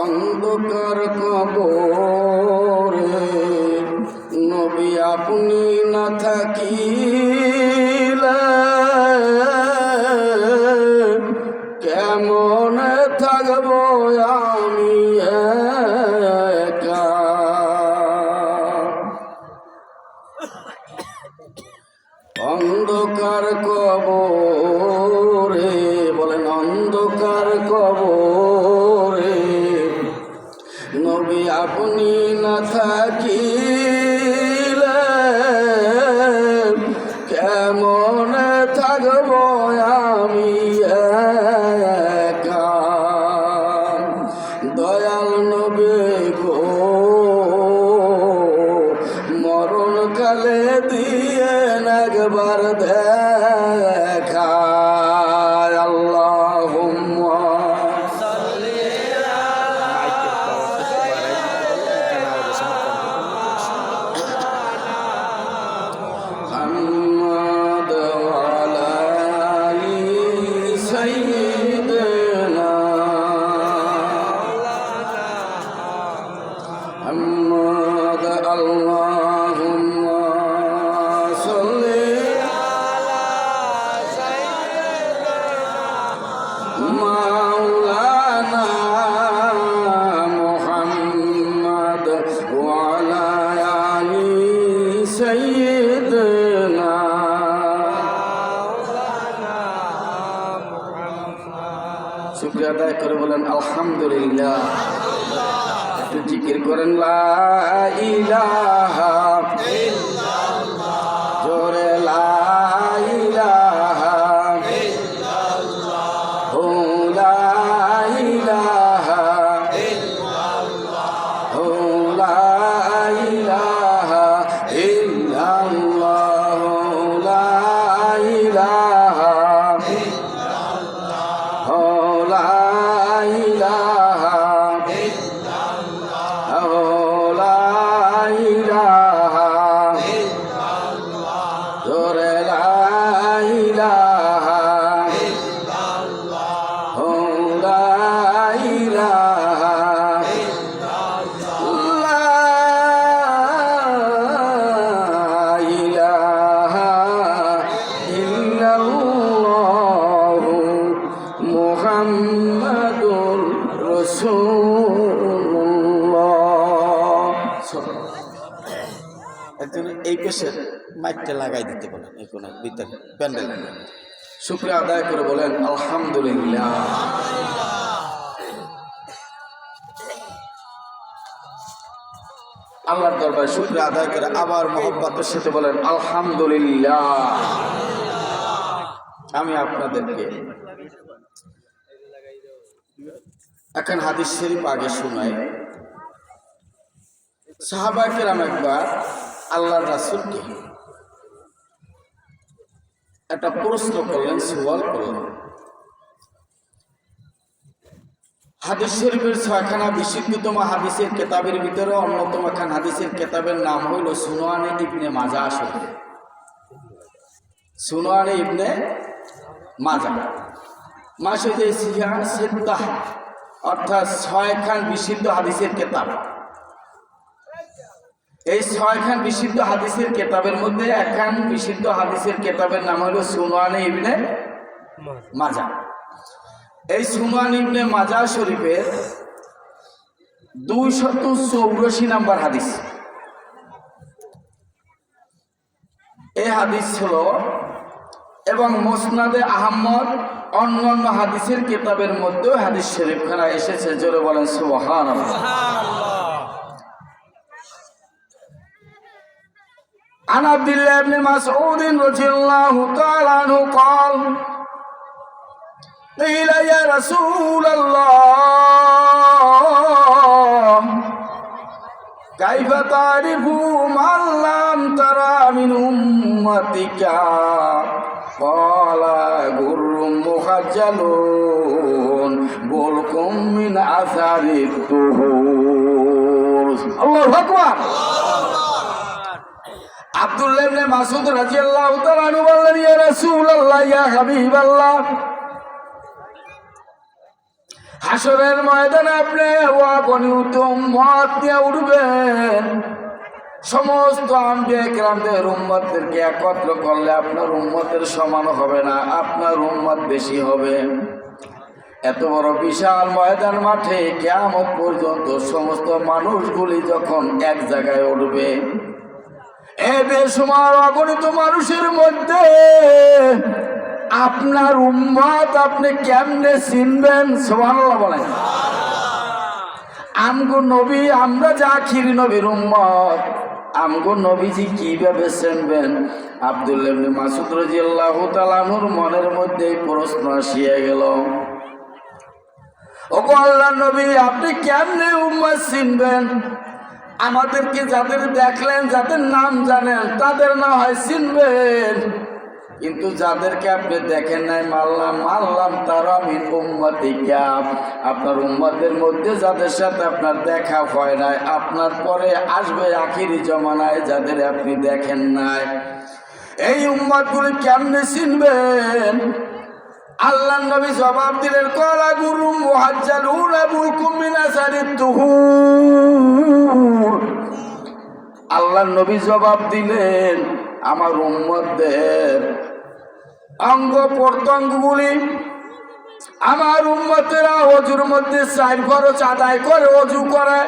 অন্ধকার কবরে নবী আপনি না থাকিলে কেমন থাকব আমি একা। অন্ধকার কবরে বলেন অন্ধকার কবরে নবী আপনি না থাকিলে কেমন থাকব আমি একা। দয়াল নবী গো মরণ কালে দিয়ে একবার দেখা। আল্লাহুম্মা মুহাম্মদ ওয়া আলা আলি সাইয়্যিদিনা মুহাম্মদ আল্লাহুম্মা সাল্লি মাওলানা মুহাম্মদ ওয়া আলা আলি সাইয়্যিদিনা। শুকরিয়া আদায় করে বলেন আলহামদুলিল্লাহ। একটু জিকির করেন লা ইলাহা ইল্লাল্লাহ, জোরে লা ইলাহা ইল্লাল্লাহ, ও লা ইলাহা ইল্লাল্লাহ, ও লা ইলাহা ইল্লাল্লাহ, লা ইলাহা ইল্লাল্লাহ, ও লা ইলাহা মুহাম্মাদুর রাসূলুল্লাহ। একজন এই পেশে মাইকটা লাগাই দিতে বলেন, এই কোন ভিতরে প্যান্ডেল। শুকরিয়া আদায় করে বলেন আলহামদুলিল্লাহ। আল্লাহর দরবারে শুকরিয়া আদায় করে আবার মহব্বতের সাথে বলেন আলহামদুলিল্লাহ। আমি আপনাদেরকে এখন হাদিস শরীফ আগে শোনাই। সাহাবায়ে কেরাম একবার আল্লাহর রাসূলকে একটা প্রশ্ন করলেন, সওয়াল করলেন। হাদিস শরীফের 6খানা বিশুদ্ধতম হাদিসের কিতাবের ভিতরে অন্যতম একখান হাদিসের কিতাবের নাম হইল সুনানে ইবনে মাজাহ শরীফ। সুনানে ইবনে মাজাহ মাসুদে সিহাহ সিত্তাহ, অর্থাৎ 6খান বিশুদ্ধ হাদিসের কিতাব। এই 6খান বিশুদ্ধ হাদিসের কিতাবের মধ্যে একখান বিশুদ্ধ হাদিসের কিতাবের নাম হলো সুনানে ইবনে মাজাহ। এই সুনান ইবনে মাজাহ শরীফের 284 নম্বর হাদিস। এই হাদিস ছিল এবং মুসনাদে আহমদ অন্যান্য হাদিসের কিতাবের মধ্যে হাদিস শরীফখানা এসেছে। জোরে বলেন সুবহানাল্লাহ। عن عبد الله بن مسعود رضي الله تعالى عنه قال قيل يا رسول الله كيف تعرف من لم ترى من أمتك قال غر محجلون بلكم من أثر الطهور الله أكبر। আব্দুল্লাহ ইবনে মাসউদ রাদিয়াল্লাহু তাআলা আনহু বললেন, ইয়া রাসূলুল্লাহ, ইয়া হাবিবাল্লাহ, হাসরের ময়দানে আপনি অগণিত উম্মত নিয়ে উঠবেন। সমস্ত আম্বিয়া কিরামদের উম্মতদেরকে একত্র করলে আপনার উম্মতের সমান হবে না, আপনার উম্মত বেশি হবে। এত বড় বিশাল ময়দান মাঠে কিয়ামত পর্যন্ত সমস্ত মানুষগুলি যখন এক জায়গায় উঠবে, এই বেসুমার অগণিত মানুষের মধ্যে আপনার উম্মত আপনি কেমনে চিনবেন? সুবহানাল্লাহ বলেন। আমগো নবী, আমরা যে আখির নবীর উম্মত, আমগো নবীজি কিভাবে চিনবেন? আব্দুল্লাহ ইবনে মাসউদ রাদিয়াল্লাহু তাআলা আনহুর মনের মধ্যে প্রশ্ন আসিয়া গেল, ওগো আল্লাহর নবী, আপনি কেমনে উম্মত চিনবেন? আমাদেরকে যাদের দেখলেন, যাদের নাম জানেন, তাদের না হয় চিনবেন, কিন্তু যাদেরকে আপনি দেখেন নাই, মানলাম তারা আমি উম্মতি কিয়াম। আপনার উম্মতের মধ্যে যাদের সাথে আপনার দেখা হয় নাই, আপনার পরে আসবে আখিরি জমানায় যাদের আপনি দেখেন নাই, এই উম্মতগুলি কেমনে চিনবেন? আল্লাহ নবী জবাব দিলেন, কলা গুরু মুহাজ্জালুন আবুলকুম মিন আসারিত তুহুর। আল্লাহ নবী জবাব দিলেন, আমার উম্মতদের অঙ্গ প্রত্যঙ্গগুলি, আমার উম্মতেরা অজুর মধ্যে 4 ফরজ আদায় করে অজু করে,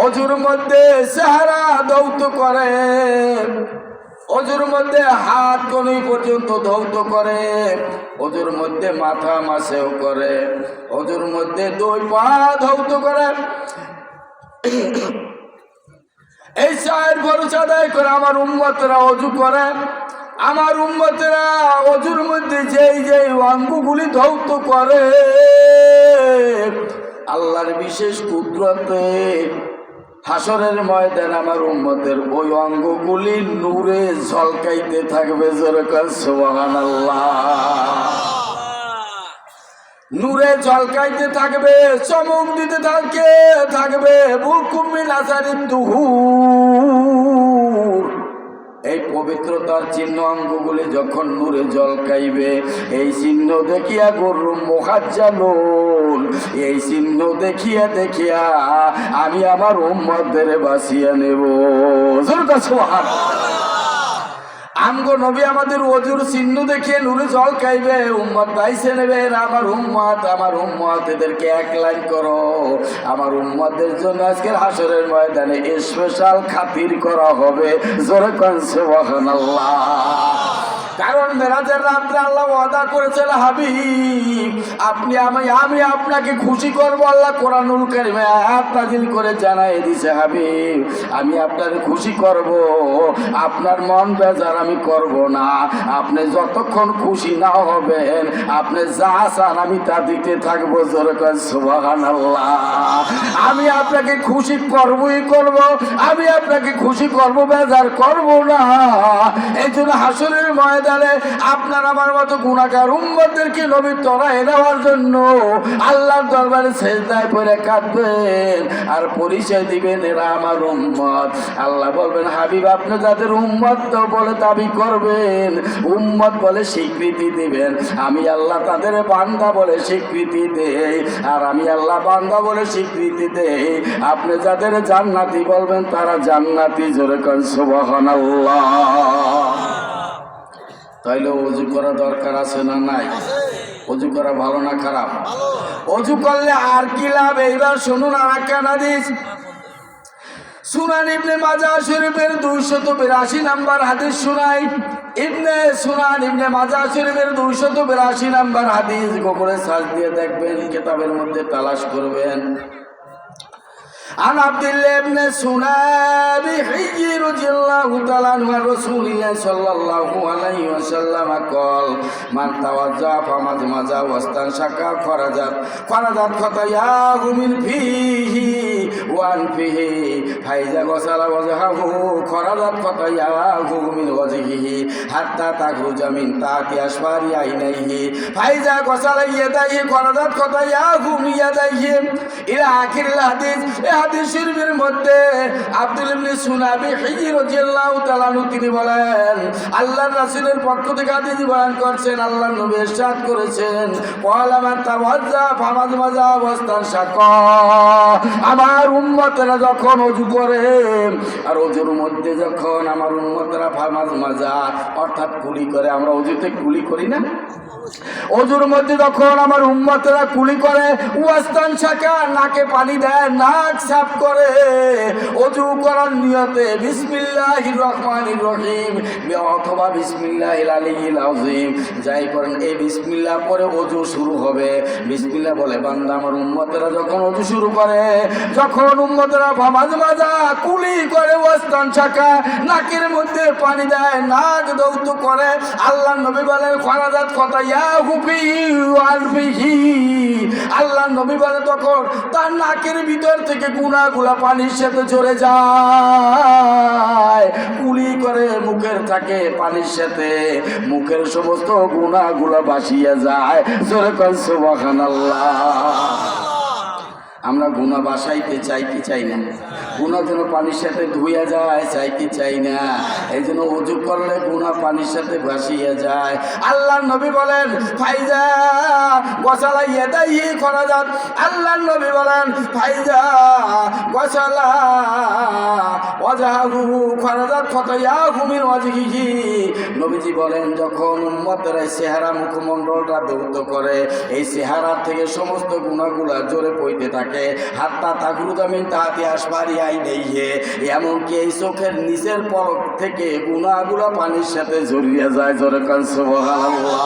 অজুর মধ্যে চেহারা ধৌত করে, অজুর মধ্যে হাত কনুই পর্যন্ত ধৌত করে, অজুর মধ্যে মাথা মাসেও করে, অজুর মধ্যে 2 পা ধৌত করে। এই 4 ফরজ আদায় করে আমার উম্মতেরা অজু করে। আমার উম্মতেরা অজুর মধ্যে যেই অঙ্গগুলি ধৌত করে, আল্লাহর বিশেষ কুদরতে হাসরের ময়দান আমার উম্মতের ওই অঙ্গগুলি নূরে ঝলকাইতে থাকবে। যেরকম সুবহানাল্লাহ, নূরে ঝলকাইতে থাকবে, চমক দিতে থাকবে। বুলকুম মিন আসারিত তুহুর, এই পবিত্রতার চিহ্ন অঙ্গগুলি যখন নূরে ঝলকাইবে, এই চিহ্ন দেখিয়া গরু মুহাজ্জালুন, এই চিহ্ন দেখিয়া আমি আমার উম্মতদের বাঁচিয়ে নেব। আমগো নবী আমাদের ওজুর চিহ্ন দেখিয়ে নূরে ঝলকাইবে, উম্মত বাইছে নেবে। আমার উম্মত এদেরকে 1 লাইন করো। আমার উম্মতদের জন্য আজকের হাসরের ময়দানে স্পেশাল খাতির করা হবে। জোরে কোন সুবহানাল্লাহ। কারণ মেরাজের রাত্রে আল্লাহ ওয়াদা করেছিল, হাবিব আপনি আমি আপনাকে খুশি করব। আল্লাহ কোরআনুল কারীমে আয়াত নাযিল করে জানাই দিয়েছে, হাবিব আমি আপনাকে খুশি করব, আপনার মন বেজার আমি করব না। আপনি যতক্ষণ খুশি না হবেন, আপনি যা চান আমি তা দিতে থাকবো। জোরে করেন সুবহানাল্লাহ। আমি আপনাকে খুশি করবই করব, আমি আপনাকে খুশি করব, বেজার করব না। এই জন্য হাসরের ময়দানে আপনার আমার মতো গুনাহগার উম্মতদেরকে নবী তরায় নেওয়ার জন্য আল্লাহর দরবারে সেজদায় পড়ে কাঁদবেন আর পরিচয় দিবেন, এরা আমার উম্মত। আল্লাহ বলবেন, হাবিব আপনি যাদের উম্মত বলে দাবি করবেন, উম্মত বলে স্বীকৃতি দিবেন, আমি আল্লাহ তাদের বান্দা বলে স্বীকৃতি দেই। আর আমি আল্লাহ বান্দা বলে স্বীকৃতি দেই, আপনি যাদের জান্নাতি বলবেন তারা জান্নাতি। জোরে কোন সুবহানাল্লাহ। তাইলে অজু করা দরকার আছে না নাই? অজু করা ভালো না খারাপ? অজু করলে আর কি লাভ? এইবার শুনুন আর একটা হাদিস। সুনান ইবনে মাজাহ শরীফের 282 নাম্বার হাদিস শোনাই। সুনান ইবনে মাজাহ শরীফের 282 নাম্বার হাদিস। গোপরে সার্চ দিয়ে দেখবেন, কিতাবের মধ্যে তালাশ করবেন। عن عبد الله بن سنابحي رضي الله تعالى عنه عن رسول الله صلى الله عليه وسلم قال من توضأ فمضمض واستنشق خرجت خطاياه من فيه وأنفه فإذا غسل وجهه خرجت خطاياه من وجهه حتى تخرج من تحت أشفار عينيه فإذا غسل يديه خرجت خطاياه من يديه إلى آخر الحديث। হাদিস শরীফের মধ্যে আব্দুল ইবনে সুনাবি হিজি রাদিয়াল্লাহু তাআলা আনহু তিনি বলেন, আল্লাহর রাসূলের পক্ষ থেকে হাদিস বয়ান করছেন, আল্লাহর নবী ইরশাদ করেছেন, ওয়ালা মান তাওয়াজ্জা ফামাযমাযা ওয়াস্তানশাক। আমার উম্মতেরা যখন ওযু করে আর ওযুর মধ্যে যখন আমার উম্মতেরা ফামাযমাযা অর্থাৎ কুলি করে, আমরা ওযুতে কুলি করি না, ওযুর মধ্যে যখন আমার উম্মতেরা কুলি করে, ওয়াস্তানশাকা নাকে পানি দেয়, নাক সাফ করে, ওযু করার নিয়তে বিসমিল্লাহির রহমানির রহিম অথবা বিসমিল্লাহিল আলিয়্যিল আযীম যাই করেন, এই বিসমিল্লাহ পরে ওযু শুরু হবে। বিসমিল্লাহ বলে বান্দা আমার উম্মতেরা যখন ওযু শুরু করে, যখন উম্মতেরা ফামাযমাযা কুলি করে, ওয়াস্তানশাকা নাকের মধ্যে পানি দেয়, নাক দৌত করে, আল্লাহর নবী বলেন খরাজাত খতায়াহু ফি ওয়ালফিহি, আল্লাহর নবী বলে তখন তার নাকের ভিতর থেকে গুনাহগুলা পানির সাথে ঝরে যায়। কুলি করে মুখের থাকে পানির সাথে মুখের সমস্ত গুনাহগুলা ভাসিয়ে যায়। জোরে কর সুবহানাল্লাহ। আমরা গুনাহ বাসাইতে চাই কি চাই না? গুনাহ যেন পানির সাথে ধুইয়া যায়, চাই কি চাই না? এই জন্য ওযু করলে গুনাহ পানির সাথে ভাসিয়ে যায়। আল্লাহর নবী বলেন ফাইজা গোসালা ইয়াদাইহি খরাজাত, আল্লাহর নবী বলেন ফাইজা গোসালা ওয়াজহাহু খরাজাত খতায়াহু মিন ওয়াজহিহি। নবীজি বলেন যখন উম্মতেরা চেহারা মুখমণ্ডলটা ধৌত করে, এই চেহারার থেকে সমস্ত গুনাহগুলা জোরে পড়তে থাকে, হাত্তা তাগরুদা মিন তাহাতি আসফারি আইনাইহি, এমনকি এই চোখের নিচের পলক থেকে গুনাহগুলা পানির সাথে জড়িয়ে যায়। জোরে কান সুবহানাল্লাহ।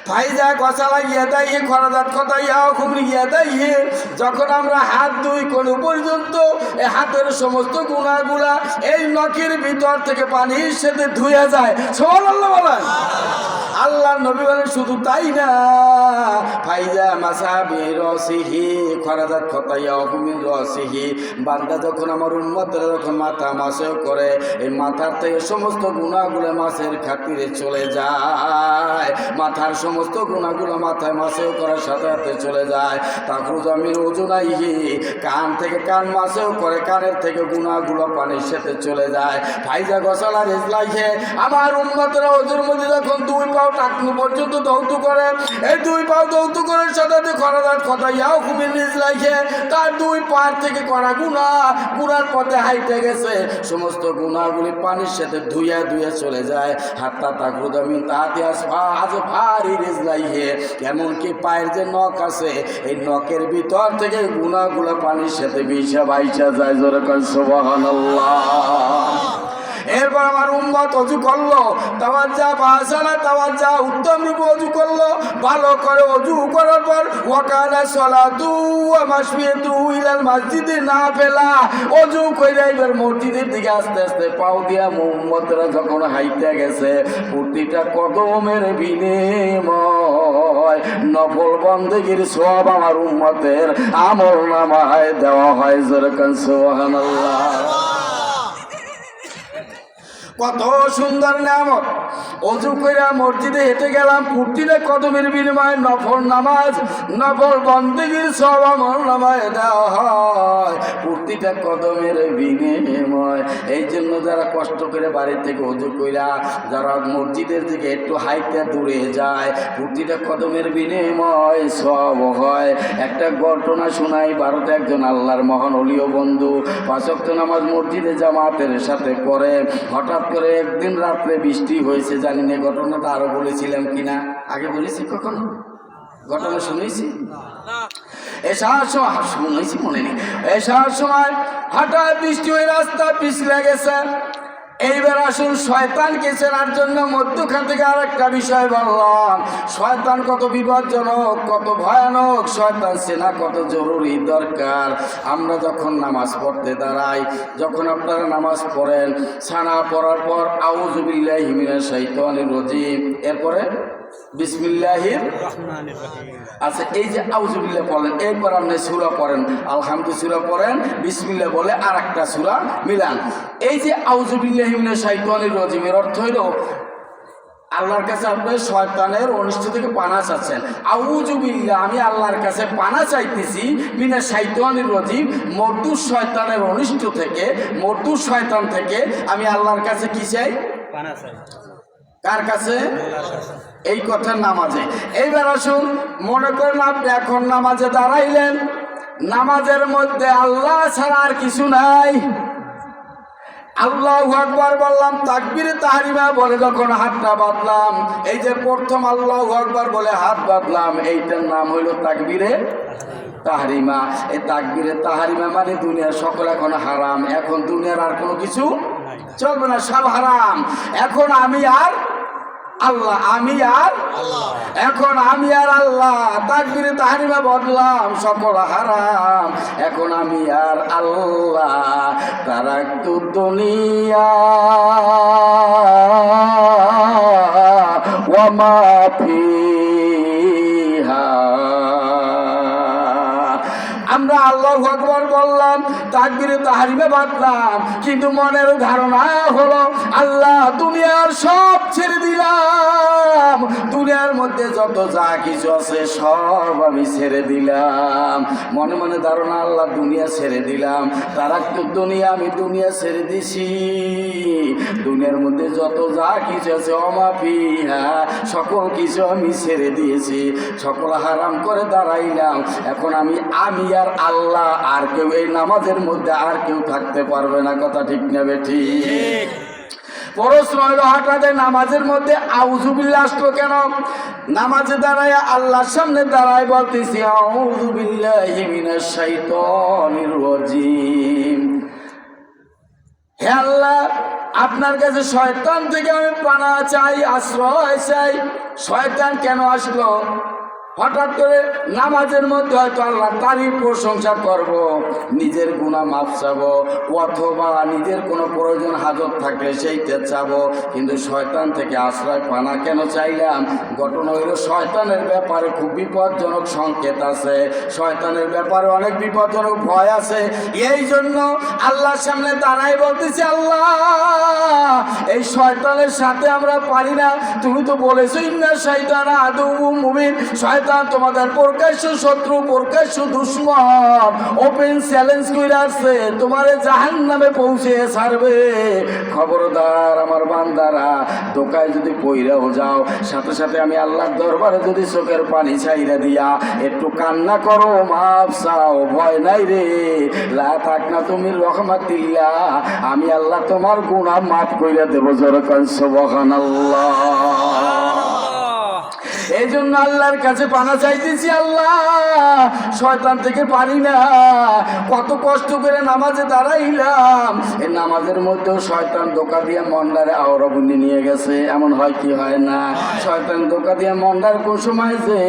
ফাইজা গসালা ইয়াদাইহি খরাজাত খতায়াহু মিন ইয়াদাইহি, যখন আমরা হাত দুই কোন পর্যন্ত এই হাতের সমস্ত গুনাহগুলা এই নখের ভিতর থেকে পানির সাথে ধুয়ে যায়। সুবহানাল্লাহ বলেন। আল্লাহর নবী বলেন শুধু তাই না, ফাইজা মাসাবি রাসিহি খরাজাত খতায়াহু মিন রাসিহি, বান্দা যখন আমার উম্মতরা যখন মাথা মাসে করে, এই মাথার থেকে সমস্ত গুনাহগুলো মাছের খাতিরে চলে যায়। মাথার সমস্ত গুনাহগুলো মাথায় মাসেও করার সাথে সাথে চলে যায়। তাখরুজু মিন উযুনাইহি, কান থেকে কান মাসেও করে, কানের থেকে গুনাহগুলো পানির সাথে চলে যায়। ফাইজা গসালা রিজলাইহি, আমার উম্মতরা ওযুর মধ্যে যখন দুই পাও টাকনু পর্যন্ত দৌত করে, এই দুই পাও দৌত করার সাথে খরাজাত খতায়াহু মিন রিজলাইহি, তার দুই পার থেকে করা গুনার পথে হাইতে গেছে সমস্ত গুনাহগুলি পানির সাথে ধুইয়া ধুইয়া চলে যায়। হাত্তা তাগরুদা মিন তাহাতি আসফারি রিজলাইহি, এমনকি পায়ের যে নখ আছে এই নখের ভিতর থেকে গুনাহগুলো পানির সাথে ভাইসা যায়। জোরে কর সুবহানাল্লাহ। এরপর আমার উম্মত ওযু করলো, তাওয়াজ্জা বাসালা তাওয়াজ্জা উত্তম রূপে ওযু করলো, ভালো করে ওযু করার পর ওয়াকানা সালাতু ওয়া মাশফিয়াতু ইলাল মসজিদে নাফিলা, ওযু কইরা এবার মসজিদের দিকে আস্তে আস্তে পাও দিয়া উম্মতরা যখন হাইতে গেছে, প্রতিটা কদমের বিনিময় নফল বন্দেগীর সওয়াব আমার উম্মতের আমলনামায় দেওয়া হয়। জোরে কান সুবহানাল্লাহ। কত সুন্দর নিয়ামত। ওযু কইরা মসজিদে হেঁটে গেলাম, প্রতিটা কদমের বিনিময়ে নফল নামাজ নফল বন্দেগীর সওয়াব আমলনামায় দেওয়া হয়, প্রতিটা কদমের বিনিময়। এই জন্য যারা কষ্ট করে বাড়ি থেকে ওযু কইরা যারা মসজিদের থেকে একটু হাইতে দূরে যায়, প্রতিটা কদমের বিনিময় সওয়াব হয়। একটা ঘটনা শোনাই। ভারতে একজন আল্লাহর মহান ওলি ও বন্ধু 5 ওয়াক্ত নামাজ মসজিদে জামাতের সাথে পড়ে। হঠাৎ করে একদিন রাত্রে বৃষ্টি হয়েছে, জানি না ঘটনাটা আরো বলেছিলাম কিনা, আগে বলেছি কখনো ঘটনা শুনেছি? এসার সময় শুনেছি মনে নেই। এসার সময় হঠাৎ বৃষ্টি হয়ে রাস্তা পিছলে গেছে। এইবার আসুন শয়তানকে চেনার জন্য মধ্যখান থেকে আর একটা বিষয় বললাম। শয়তান কত বিপজ্জনক, কত ভয়ানক, শয়তান চেনা কত জরুরি দরকার। আমরা যখন নামাজ পড়তে দাঁড়াই, যখন আপনারা নামাজ পড়েন, সানা পড়ার পর আউযু বিল্লাহি মিনাশ শাইতানির রাজিম, এরপরে বিসমিল্লাহির রহমানির রহিম। আচ্ছা, এই যে আউযু বিল্লাহ পড়েন, এরপর আপনি সূরা পড়েন, আলহামদুলিল্লাহ সূরা পড়েন, বিসমিল্লাহ বলে আর একটা সূরা মিলান। এই যে আউযু বিল্লাহি মিনাশ শাইতানির রাজিমের অর্থ হইল আল্লাহর কাছে আপনি শয়তানের অনিষ্ট থেকে পানা চাচ্ছেন। আউযু বিল্লাহ, আমি আল্লাহর কাছে পানা চাইতেছি মিনাশ শাইতানির রাজিম, মরদুস শয়তানের অনিষ্ট থেকে, মরদুস শয়তান থেকে আমি আল্লাহর কাছে কি চাই? পানা চাই। কার কাছে? এই কথা নামাজে। এইবার আসুন, মনে করেন আপনি এখন নামাজে দাঁড়াইলেন, নামাজের মধ্যে আল্লাহ ছাড়া আর কিছু নাই। আল্লাহু আকবার বললাম, তাকবীরে তাহরিমা বলে যখন হাতটা বাঁধলাম, এই যে প্রথম আল্লাহু আকবার বলে হাত বাঁধলাম, এইটার নাম হইল তাকবীরে তাহরিমা। এই তাকবীরে তাহরিমা মানে দুনিয়ার সকল এখন হারাম, এখন দুনিয়ার আর কোনো কিছু চলবে না, সব হারাম। এখন আমি আর আল্লাহ, আমি আর এখন আমি আর আল্লাহ। তাকবীরে তাহরিমা বললাম, সকল হারাম, এখন আমি আর আল্লাহ। তারাকতু দুনিয়া ওয়া মা ফিহা। আমরা আল্লাহু আকবার বললাম, তাকবীরে তাহরিমা বাঁধলাম, কিন্তু মনের ধারণা হলো আল্লাহ দুনিয়ার সব ছেড়ে দিলাম, দুনিয়ার মধ্যে যত যা কিছু আছে সব আমি ছেড়ে দিলাম। মনে মনে ধারণা আল্লাহ দুনিয়া ছেড়ে দিলাম, তারাকতু দুনিয়া, আমি দুনিয়া ছেড়ে দিছি, দুনিয়ার মধ্যে যত যা কিছু আছে ওয়া মা ফিহা, সকল কিছু আমি ছেড়ে দিয়েছি, সকল হারাম করে দাঁড়াইলাম। এখন আমি আর আল্লাহ, আর কেউ এই নামাজের মধ্যে আর কেউ থাকতে পারবে না। কথা ঠিক না বেঠিক? প্রশ্ন হইল, হঠাৎ নামাজের মধ্যে আউযু বিল্লাহ আসলো কেন? নামাজে দাঁড়ায় আল্লাহর সামনে দাঁড়ায় বলতেছি, আউযু বিল্লাহি মিনাশ শাইতানির রাজিম। হে আল্লাহ, আপনার কাছে শয়তান থেকে আমি পানা চাই, আশ্রয় চাই। শয়তান কেন আসলো? হঠাৎ করে নামাজের মধ্যে হয়তো আল্লাহ তারই প্রশংসা করব, নিজের গুনাহ মাফ চাবো, অথবা নিজের কোনো প্রয়োজন হাজত থাকলে সেইটা চাবো, কিন্তু শয়তান থেকে আশ্রয় পানা কেন চাইলাম? ঘটনা হইল, শয়তানের ব্যাপারে খুব বিপজ্জনক সংকেত আছে, শয়তানের ব্যাপারে অনেক বিপজ্জনক ভয় আছে। এই জন্য আল্লাহর সামনে দাঁড়াই বলতেছি, আল্লাহ এই শয়তানের সাথে আমরা পারি না। তুমি তো বলেছো ইন্না শাইতানা আদুউম মুবিন, শয়তান তোমাদের প্রকাশ্য শত্রু, প্রকাশ্য দুশমন, ওপেন চ্যালেঞ্জ কইরা আছে, তোমারে জাহান্নামে পৌঁছে ছাড়বে। খবরদার আমার বান্দারা, দোকায় যদি পইরাও যাও, সাথে সাথে আমি আল্লাহর দরবারে যদি চোখের পানি ছাইরা দিয়া একটু কান্না করো, মাফ চাও, ভয় নাই রে, লা তাকনা তুমি রহমাতিল্লাহ, আমি আল্লাহ তোমার গুনাহ মাফ কইরা দেব। জোরে কন সুবহানাল্লাহ। এই জন্য আল্লাহর কাছে পানা চাইতেছি, আল্লাহ শয়তান থেকে পারি না। কত কষ্ট করে নামাজে দাঁড়াইলাম, এই নামাজের মধ্যেও শয়তান ধোঁকা দিয়ে মন্ডারে আওরাবন্দি নিয়ে গেছে। এমন হয় কি হয় না? শয়তান ধোঁকা দিয়ে মন্ডার কোন সময় যে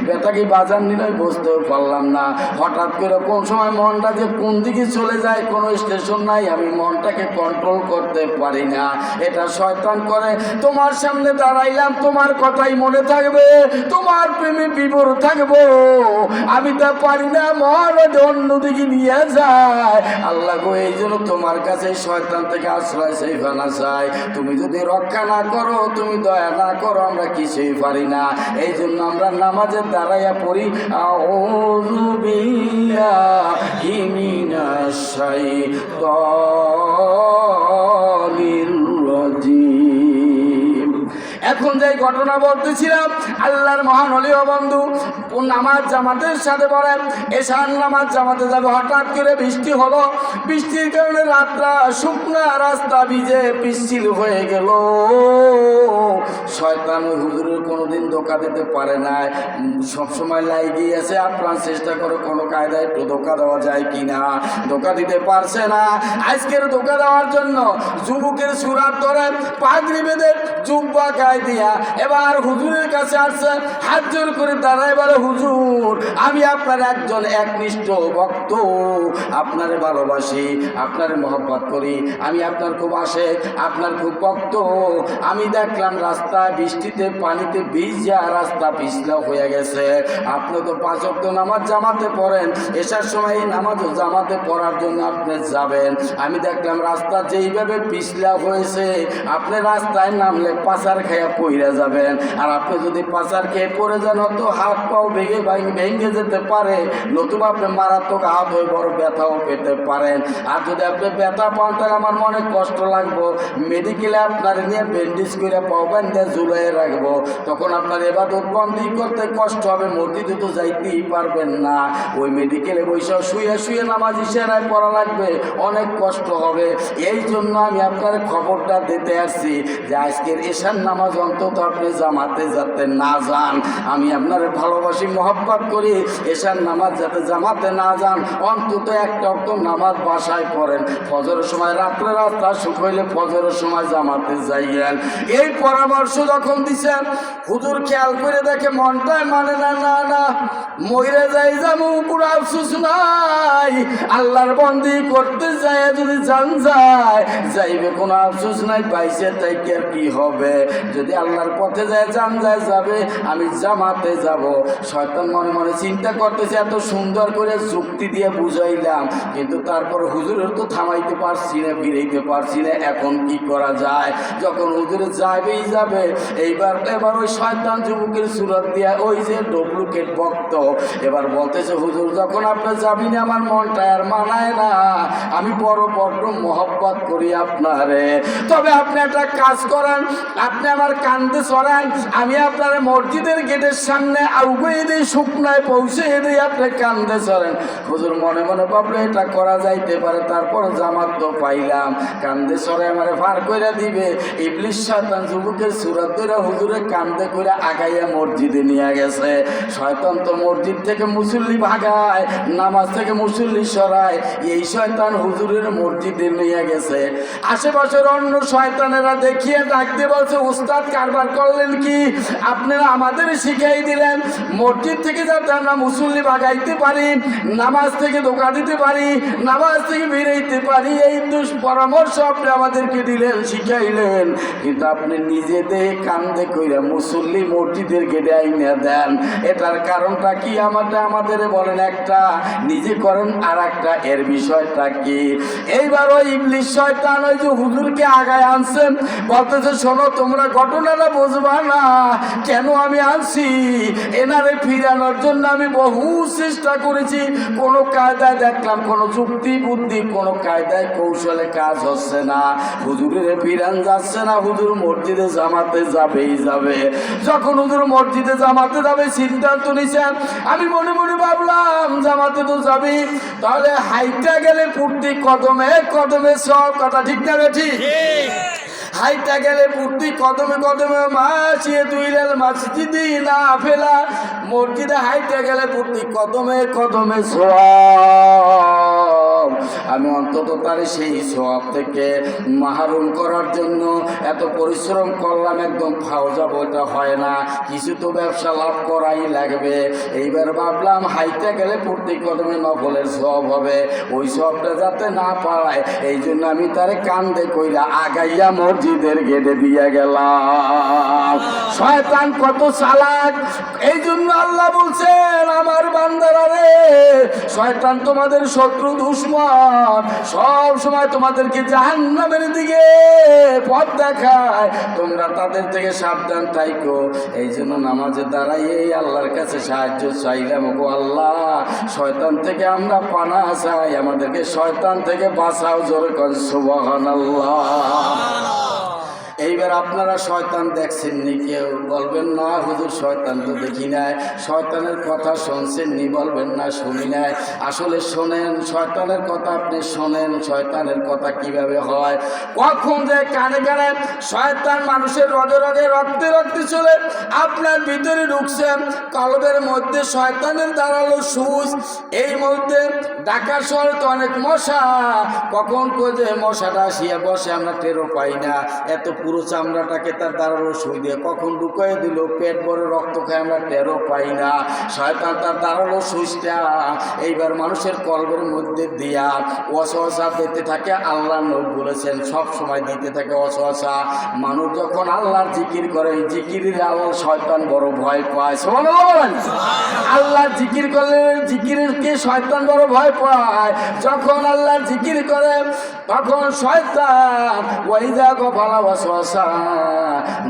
বেটাকে বাজার নিলে বুঝতেও পারলাম না। হঠাৎ করে কোন সময় মনটা যে কোন দিকে চলে যায়, কোনো স্টেশন নাই, আমি মনটাকে কন্ট্রোল করতে পারি না। এটা শয়তান করে। তোমার সামনে দাঁড়াইলাম, তোমার কথাই মনে থাকবে, তোমার প্রেমে বিভোর থাকবো, আমি তা পারি না, মন অন্যদিকে নিয়ে যায়। আল্লাহ গো, এই জন্য তোমার কাছে শয়তান থেকে আশ্রয় চাই, ফানা চাই। তুমি যদি রক্ষা না করো, তুমি দয়া না করো, আমরা কিছুই পারি না। এই জন্য আমরা নামাজে দাঁড়াইয়া পড়ি, আউযু বিল্লাহি মিনাশ শাইতানির রাজিম। এখন যে ঘটনা বলতেছিলাম, আল্লাহর মহান ওলিও বন্ধু নামাজ জামাতের সাথে পড়েন, এশার নামাজ জামাতে যাবে, হঠাৎ করে বৃষ্টি হলো। বৃষ্টির কারণে রাতটা শুকনা, রাস্তা ভিজে পিচ্ছিল হয়ে গেল। শয়তান ওই হুজুরের কোনোদিন ধোঁকা দিতে পারে না, সবসময় লাইগেই আছে। আপনার চেষ্টা করো কোনো কায়দায় একটু ধোঁকা দেওয়া যায় কিনা, ধোঁকা দিতে পারছে না। আজকের ধোঁকা দেওয়ার জন্য যুবকের সুরাত ধরে পাগড়ি বেঁধে জুব্বা গায়ে দিয়া এবার হুজুরের কাছে আসছে, হাত জোর করে দাঁড়ায় বলে, হুজুর আমি আপনার একজন একনিষ্ঠ ভক্ত, আপনারে ভালোবাসি, আপনারে মহব্বত করি, আমি আপনার খুব আশেক, আপনার খুব ভক্ত। আমি দেখলাম রাস্তায় বৃষ্টিতে পানিতে ভিজা রাস্তা পিছলা হয়ে গেছে। আপনি তো 5 ওয়াক্ত নামাজ জামাতে পড়েন, এসার সময় এই নামাজও জামাতে পড়ার জন্য আপনি যাবেন। আমি দেখলাম রাস্তা যেইভাবে পিছলা হয়েছে, আপনি রাস্তায় নামলে পাচার খেয়ে খাইয়া পইরা যাবেন। আর আপনি যদি পাচার খেয়ে পড়ে যান তো হাত পাও ভেঙে যেতে পারে, নতুবা আপনি মারাত্মক আহত হয়ে বড় ব্যথাও পেতে পারেন। আর যদি আপনি ব্যথা পান তাহলে আমার মনে কষ্ট লাগবো, মেডিকেলে আপনার নিয়ে ব্যান্ডেজ করে পাও বান্ধে ঝুলাই রাখবো, তখন আপনার ইবাদত বন্দি করতে কষ্ট হবে, মসজিদে তো যাইতেই পারবেন না। ওই মেডিকেলে বসে শুয়ে শুয়ে নামাজ ইশারায় পড়া লাগবে, অনেক কষ্ট হবে। এই জন্য আমি আপনার খবরটা দিতে আসছি যে আজকের এশার নামাজ অন্তত আপনি জামাতে যাতে না যান। আমি আপনার ভালোবাসি, মহব্বত করি, এশার নামাজ যাতে জামাতে না যান, অন্তত একটা অর্থ নামাজ বাসায় পড়েন। ফজরের সময় রাত্রে রাস্তা সুখ হইলে ফজরের সময় জামাতে যাইয়েন। এই পরামর্শ যখন দিছেন হুজুর খেয়াল করে দেখে মনটাই মানে না, না না মইরে যাই যাবো পুরো আফসোস নাই, আল্লাহর বন্দি করতে যায় যদি জান যায় যাইবে কোনো আফসোস নাই, পাইছে তাই কি আর কি হবে, যদি আল্লাহর পথে যায় জান যায় যাবে, আমি জামাতে যাব। শয়তান মনে মনে চিন্তা করতেছে এত সুন্দর করে যুক্তি দিয়ে বুঝাইলাম, কিন্তু তারপর হুজুরের তো থামাইতে পারছি না, ফিরাইতে পারছি না, এখন কি করা যায়। যখন হুজুরে যাবেই যাবে, এবার ওই শয়তান যুবকের সুরত দিয়া ওই যে ডুপ্লিকেট ভক্ত এবার বলতেছে হুজুর যখন আপনি যাবি না আমার মনটা আর মানায় না, আমি বড় মহব্বত করি আপনারে, তবে আপনি একটা কাজ করেন, আপনি আমার কান্দে সরান, আমি আপনার মসজিদের গেটের সামনে আউগিয়ে দিই, শুকনায় পৌঁছে দিই, আপনি কান্দে সরেন। হুজুর মনে মনে ভাবলে এটা করা যাইতে পারে, তারপর জামাত তো পাইলাম, কান্দে সরে আমারে ফার করে দিবে। ইবলিস শয়তান যুবকের সুরত ধরে হুজুরে কান্দে করে আগাইয়া মসজিদে নিয়ে গেছে। শয়তান তো মসজিদ থেকে মুসল্লি ভাগায়, নামাজ থেকে মুসল্লি সরায়, এই শয়তান হুজুরের মসজিদে নিয়ে গেছে। আশেপাশের অন্য শয়তানেরা দেখিয়ে ডাকতে বলছে উস্তাদ কারবার করলেন কি, আপনারা আমাদের শিখাই দিলেন মসজিদ থেকে যাতে আমরা মুসল্লি ভাগাইতে পারি, নামাজ থেকে ধোকা দিতে পারি, নামাজ থেকে বেরোইতে পারি, এই দুষ্পরামর্শ আপনি আমাদেরকে দিলেন, শিখাইলেন, কিন্তু আপনি নিজে দেহে কান্দে কইরা মুসল্লি মসজিদের গেটে আইনা দেন, এটার কারণটা কি আমাদের বলেন, একটা নিজে করেন আর একটা, এর বিষয়টা কি। এইবার ওই ইবলিস শয়তান ওই যে হুজুরকে আগায় আনছেন, বলতেছে শোনো তোমরা ঘটনাটা বুঝবা না, কেন আমি আনছি, এনারে ফিরানোর জন্য আমি বহু চেষ্টা করেছি, কোনো কায়দায় দেখলাম কোনো যুক্তি বুদ্ধি কোনো কায়দায় কৌশলে কাজ হচ্ছে না, হুজুরের ফিরান যাচ্ছে না, হুজুর মসজিদে জামাতে যাবেই যাবে। যখন হুজুর মসজিদে জামাতে যাবে সিদ্ধান্ত নিছেন, আমি মনে মনে ভাবলাম জামাতে তো যাবি, তাহলে হাইটা গেলে প্রতি কদমে কদমে সব, কথা ঠিক না বেঠি, হাইটা গেলে প্রতি কদমে কদমে মাসিয়ে দুইলেন মসজিদে না ফেলা, মসজিদে হাইটা গেলে প্রতি কদমে কদমে সব, আমি অন্তত তার সেই সব থেকে মাহরুম করার জন্য এত পরিশ্রম করলাম, একদম ফাও যাবো এটা হয় না, কিছু তো ব্যবসা লাভ করাই লাগবে। এইবার ভাবলাম হাইতে গেলে প্রতি কদমে নফলের সব হবে, ওই সবটা যাতে না পায় এই জন্য আমি তারে কান্দে কইরা আগাইয়া মসজিদের গেটে দিয়ে গেলাম। শয়তান কত চালাক, এই জন্য আল্লাহ বলছেন আমার বান্দারা রে, শয়তান তোমাদের শত্রু দুশমন, সব সময় তোমাদেরকে জাহান্নামের দিকে পথ দেখায়, তোমরা তাদের থেকে সাবধান থাইকো। এই জন্য নামাজে দাঁড়াই এই আল্লাহর কাছে সাহায্য চাইলাম, গো আল্লাহ শয়তান থেকে আমরা পানা চাই, আমাদেরকে শয়তান থেকে বাঁচাও, জোরে কর সুবহানাল্লাহ। এইবার আপনারা শয়তান দেখছেননি, কেউ বলবেন না হুজুর শয়তান তো দেখি নাই, শয়তানের কথা শুনছেননি, বলবেন না শুনি নাই, আসলে শোনেন শয়তানের কথা, আপনি শোনেন শয়তানের কথা কিভাবে হয়, কখন যে কানে কানে শয়তান মানুষের রগে রগে রক্তে রক্তে চলে আপনার ভিতরে ঢুকছেন, কলবের মধ্যে শয়তানের দাঁড়ালো সুচ, এই মধ্যে ঢাকা শহরে তো অনেক মশা, কখন যে মশাটা আসিয়া বসে আমরা টেরও পাই না, এত পুরো চামড়াটাকে তার দাঁড়ালো সুই দিয়ে কখন ঢুকিয়ে দিল, পেট বড় রক্ত খায় আমরা টেরও পাই না, শয়তান তার দাঁড়ালো সুইচটা এইবার মানুষের কলবের মধ্যে দিয়া ওয়াসওয়াসা দিতে থাকে। আল্লাহ নবী বলেছেন সব সময় দিতে থাকে ওয়াসওয়াসা, মানুষ যখন আল্লাহর জিকির করে জিকিরের আল্লাহ শয়তান বড় ভয় পায়, আল্লাহর জিকির করলে জিকিরকে শয়তান বড় ভয় পায়, যখন আল্লাহর জিকির করে তখন শয়তান ওয়াইদা গফালা ওয়াসওয়াসা,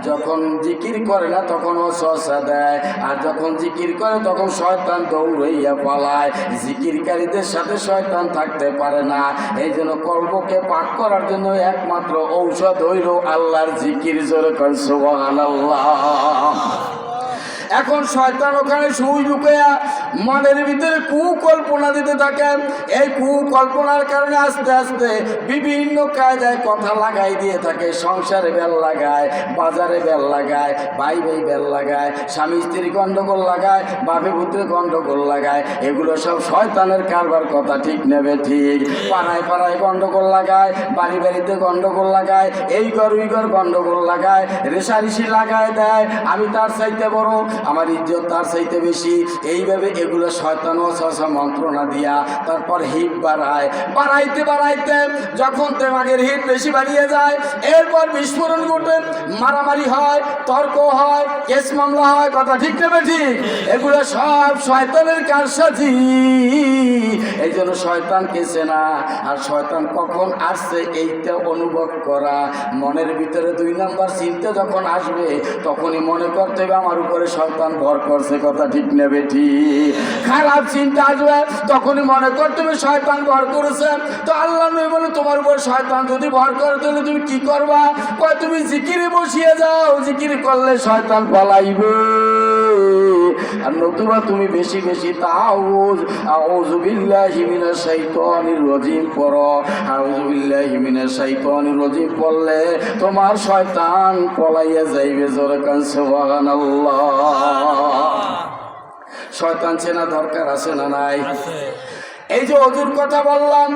যখন জিকির করে না তখন ওয়াসওয়াসা দেয়, আর যখন জিকির করে তখন শয়তান দৌড়াইয়া পালায়। জিকিরকারীদের সাথে শয়তান থাকতে পারে না। এই জন্য কলবকে পাক করার জন্য একমাত্র ঔষধ হইল আল্লাহর জিকির। জোরে কর সুবহানাল্লাহ। এখন শয়তান ওখানে সুই ঢুকিয়া মনের ভিতরে কুকল্পনা দিতে থাকে। এই কুকল্পনার কারণে আস্তে আস্তে বিভিন্ন কায়দায় কথা লাগাই দিয়ে থাকে। সংসারে বেল লাগায়, বাজারে বেল লাগায়, ভাই ভাই বেল লাগায়, স্বামী স্ত্রী গন্ডগোল লাগায়, বাপে পুত্রে গন্ডগোল লাগায়। এগুলো সব শয়তানের কারবার, কথা ঠিক নেবে ঠিক। পাড়ায় পাড়ায় গন্ডগোল লাগায়, বাড়ি বাড়িতে গন্ডগোল লাগায়, এই ঘর ওই ঘর গন্ডগোল লাগায়, রেশারেশি লাগায় দেয়। আমি তার চাইতে বড়, আমার ইজ্জত তার চাইতে বেশি। এইভাবে এগুলো শয়তান ওয়াসওয়াসা মন্ত্রণা দিয়া তারপর হিট বাড়ায়। বাড়াইতে বাড়াইতে যখন তেমাগের হিট বেশি বাড়িয়ে যায়, এরপর বিস্ফোরণ ঘটে, মারামারি হয়, তর্ক হয়, কেস মামলা হয়। কথা ঠিক নেবে ঠিক। এগুলো সব শয়তানের কারসাজি। এই জন্য শয়তানকে চেনা আর শয়তান কখন আসছে এইটা অনুভব করা। মনের ভিতরে 2 নাম্বার চিন্তা যখন আসবে তখনই মনে করতে হবে আমার উপরে শয়তান ভর করছে। কথা ঠিক নেবে ঠিক। খারাপ চিন্তা আসবে তখনই মনে করতে হবে শয়তান ভর করেছে। তো আল্লাহ নবী বলে তোমার উপর শয়তান যদি ভর করে তাহলে তুমি কি করবা? কয় তুমি জিকিরে বসিয়ে যাও, জিকির করলে শয়তান পলাইবে। আর নতুবা তুমি বেশি বেশি আউযু বিল্লাহি মিনাশ শাইতানির রাজিম পড়ো। আউযু বিল্লাহি মিনাশ শাইতানির রাজিম পড়লে তোমার শয়তান পলাইয়া যাইবে। জোরে কান সুবহানাল্লাহ। শয়তান চেনা দরকার আছে না নাই? এই যে অজুর কথা বললাম,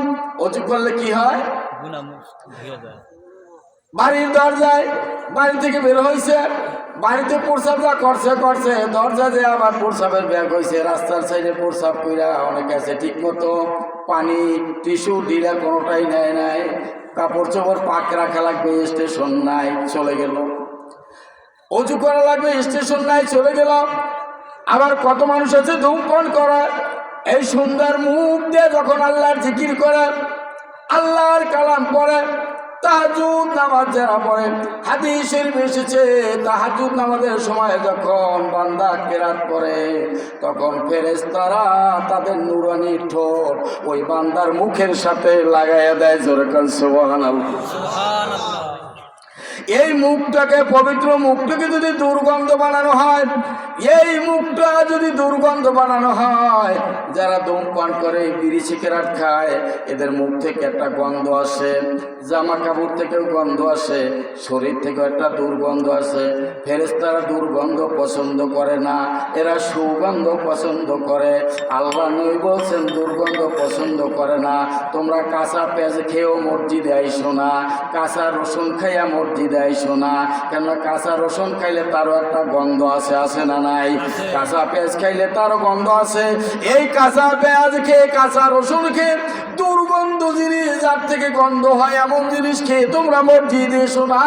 অজু করলে কি হয়? বাড়ির দরজায়, বাড়ি থেকে বের হয়েছে, বাড়িতে প্রসাব যা করছে করছে, দরজা যে আবার প্রসাবের ব্যাগ হয়েছে, রাস্তার সাইডে প্রসাব কইরা অনেকে আছে ঠিক মতো পানি টিস্যু দিলে কোনোটাই নেয় নাই, কাপড় চোপড় পাক রাখা লাগবে, স্টেশন নাই, চলে গেল। অজু করা লাগবে, স্টেশন নাই, চলে গেল। আবার কত মানুষ আছে ধূমপান করে, এই সুন্দর মুখ দিয়ে যখন আল্লাহর জিকির করে, আল্লাহর কালাম পড়ে, তাহাজ্জুদ নামাজ যারা পড়ে, হাদিস শরীফে এসেছে তাহাজ্জুদ নামাজের সময় যখন বান্দা কেরাত পড়ে তখন ফেরেশতারা তাদের নূরানি ঠোঁট ওই বান্দার মুখের সাথে লাগাইয়া দেয়। জোরে কান সুবহানাল্লাহ। সুবহানাল্লাহ। এই মুখটাকে, পবিত্র মুখটাকে যদি দুর্গন্ধ বানানো হয়, এই মুখটা যদি দুর্গন্ধ বানানো হয়, যারা ধূমপান করে, বিড়ি সিগারেট খায়, এদের মুখ থেকে একটা গন্ধ আসে, জামা কাপড় থেকেও গন্ধ আসে, শরীর থেকেও একটা দুর্গন্ধ আসে। ফেরেশতারা দুর্গন্ধ পছন্দ করে না, এরা সুগন্ধ পছন্দ করে। আল্লাহ নবী বলছেন দুর্গন্ধ পছন্দ করে না। তোমরা কাঁচা পেঁয়াজ খেয়েও মসজিদে আইসো না, কাঁচা রসুন খাইয়া মসজিদে আইসো না। কেননা কাঁচা রসুন খাইলে তারও একটা গন্ধ আছে, আছে না নাই? কাঁচা পেঁয়াজ খাইলে তারও গন্ধ আছে। এই কাঁচা পেঁয়াজ খেয়ে, কাঁচা রসুন খেয়ে, দুর্গন্ধ জিনিস যার থেকে গন্ধ হয় এমন জিনিস খেয়ে তোমরা মসজিদে এসো না।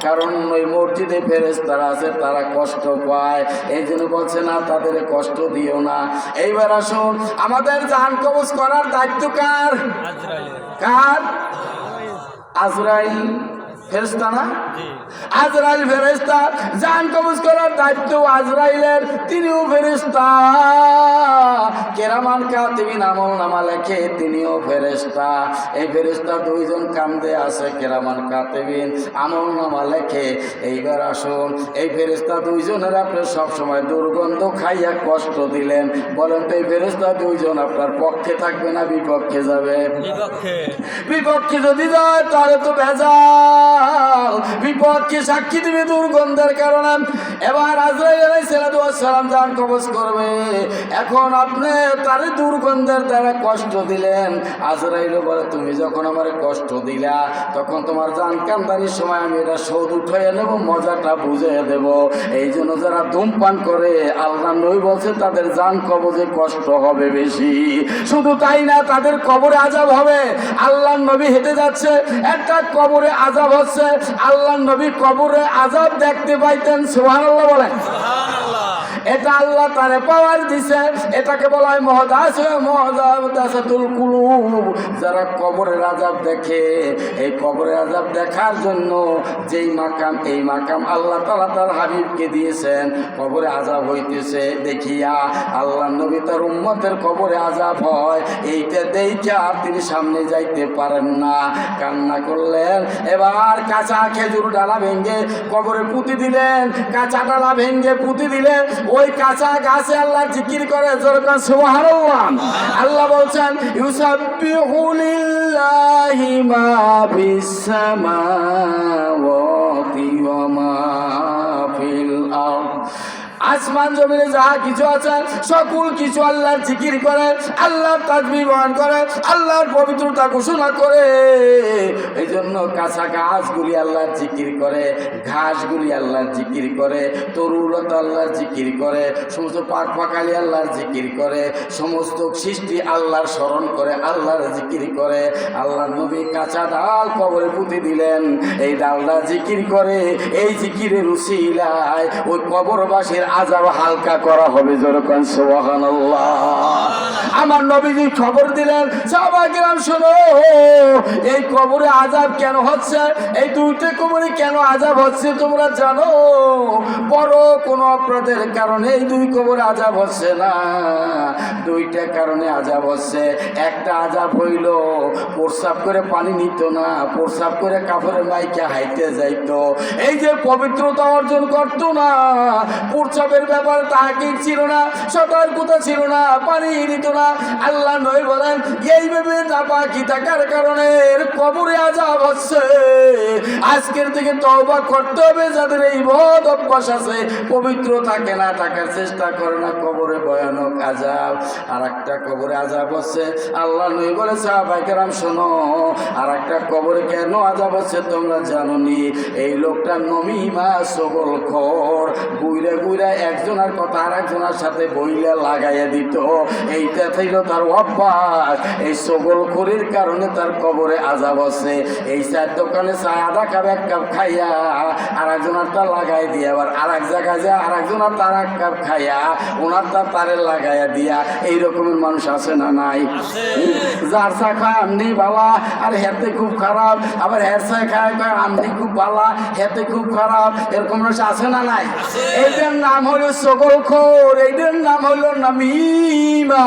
কারণ ওই মসজিদে ফেরেশতারা আছে, তারা কষ্ট পায়। এই জন্য বলছে না তাদের কষ্ট দিও না। এইবার আসুন, আমাদের জান কবজ করার দায়িত্ব কার? কার? আজরাইল ফেরেশতা না? আজরাইল ফেরেশতা। জান কবজ করার দায়িত্ব আজরাইলের, তিনিও ফেরেশতা। কেরামান কাতিবিন আমলনামা লেখে, তিনিও ফেরেশতা। এই ফেরেশতা 2 জন কান্দে আছে, কেরামান কাতিবিন আমলনামা লেখে। এইবার আসুন, এই ফেরেশতা 2 জনের আপনি সবসময় দুর্গন্ধ খাইয়া কষ্ট দিলেন। বলেন তো এই ফেরেশতা 2 জন আপনার পক্ষে থাকবে না বিপক্ষে যাবে? বিপক্ষে। বিপক্ষে যদি যায় তাহলে তো ভেজাল, বিপক্ষে সাক্ষী দিবে দুর্গন্ধের কারণে। এবার আজরাইল আলাইহিস সালাম জান কবজ করবে। এখন আপনি তার দুর্গন্ধের দ্বারা কষ্ট দিলেন। আজরাইল বলে তুমি যখন আমার কষ্ট দিলা তখন তোমার জান কান্দানির সময় আমি এটা শোধ উঠাইয়া নেব, মজাটা বুঝিয়ে দেব। এই জন্য যারা ধূমপান করে, আল্লাহ নবী বলছে তাদের জান কবজে কষ্ট হবে বেশি। শুধু তাই না, তাদের কবরে আযাব হবে। আল্লাহ নবী হেঁটে যাচ্ছে, একটা কবরে আযাব হচ্ছে। আল্লাহ নবী কবরে আযাব দেখতে পাইতেন। সুবহানাল্লাহ বলেন। সুবহানাল্লাহ। এটা আল্লাহ তারে পাওয়ার দিছে, এটাকে বলা হয় মহদাসাতুল কুলুব। যারা কবরের আযাব দেখে, এই কবরের আযাব দেখার জন্য যেই মাকাম, এই মাকাম আল্লাহ তাআলা তার হাবিবকে দিয়েছেন। কবরে আযাব হইতেছে দেখিয়া আল্লাহ নবী তার উম্মতের কবরে আযাব হয় এইটা দেইখা তিনি সামনে যাইতে পারেন না, কান্না করলেন। এবার কাঁচা খেজুর ডালা ভেঙ্গে কবরে পুঁতি দিলেন, কাঁচা ডালা ভেঙ্গে পুঁতি দিলে ওই কাঁচা গাছে আল্লাহ জিকির করে, যেরকম সুবহানাল্লাহ। আল্লাহ বলছেন ইউসাব্বিহু লিল্লাহি মা ফিস সামাওয়াতি ওয়া মা ফিল আরদ। আসমান জমিনে যা কিছু আছে সকল কিছু আল্লাহর জিকির করে, আল্লাহর তাসবিহ বয়ান করে, আল্লাহর পবিত্রতা ঘোষণা করে। এই জন্য কাঁচা গাছগুলি আল্লাহর জিকির করে, ঘাসগুলি আল্লাহর জিকির করে, তরুলতা আল্লাহর জিকির করে, সমস্ত পাক পাকালি আল্লাহর জিকির করে, সমস্ত সৃষ্টি আল্লাহর স্মরণ করে, আল্লাহর জিকির করে। আল্লাহর নবী কাঁচা ডাল কবরে পুঁতে দিলেন, এই ডালটা জিকির করে। এই জিকিরের উসিলায় ওই কবরবাসীর আযাব হালকা করা হবে, যেরকম সুবহানাল্লাহ। আমার নবীজি খবর দিলেন, সাহাবায়ে কেরাম শোনো, এই কবরে আযাব কেন হচ্ছে, এই দুইটা কবরে কেন আযাব হচ্ছে তোমরা জানো? বড় কোনো অপরাধের কারণে এই দুই কবরে আযাব হচ্ছে না, দুইটা কারণে আযাব হচ্ছে। একটা আযাব হইল প্রস্রাব করে পানি নিত না, প্রস্রাব করে কাপড়ের মাইকে হাইতে যাইতো, এই যে পবিত্রতা অর্জন করতো না, প্রস্রাবের ব্যাপারে তাহাকিক ছিল না, সতর্কতা ছিল না, পানি নিত না। আল্লাহ নবী বলেন এইভাবে নাপাকি থাকার কারণে কবরে আযাব হচ্ছে। আজকের থেকে তওবা করতে হবে, যাদের এই বদ অভ্যাস আছে, পবিত্র থাকে না, থাকার চেষ্টা করে না, কবরে ভয়ানক আযাব। আর একটা কবরে আযাব হচ্ছে, আল্লাহ নবী বলে সাহাবায়ে কেরাম শোনো, আর একটা কবরে কেন আযাব হচ্ছে তোমরা জানো নি? এই লোকটা নমিমা সগলখোর, গুইরা গুইরা একজনের কথা আর একজনের সাথে বইলা লাগাইয়া দিত, এইটা ছিল তার অভ্যাস। এই সগলখোরের কারণে তার কবরে আযাব হচ্ছে। এই চার দোকানে চা আধা কাপ এক কাপ খাইয়া আর একজনের তা লাগাই দিয়া, আবার আর এক জায়গায় যায় আর একজনের তার এক কাপ খাইয়া ওনার তারে লাগাইয়া দিয়া, এই রকমের মানুষ আছে না নাই? যার চা খায় আমনি বালা আর হেতে খুব খারাপ, আবার হের চা খায় কয় আমনি খুব বালা হেতে খুব খারাপ, এরকম মানুষ আছে না নাই? এইটার নাম হলো সগলখোর, এইটার নাম হলো নামিমা।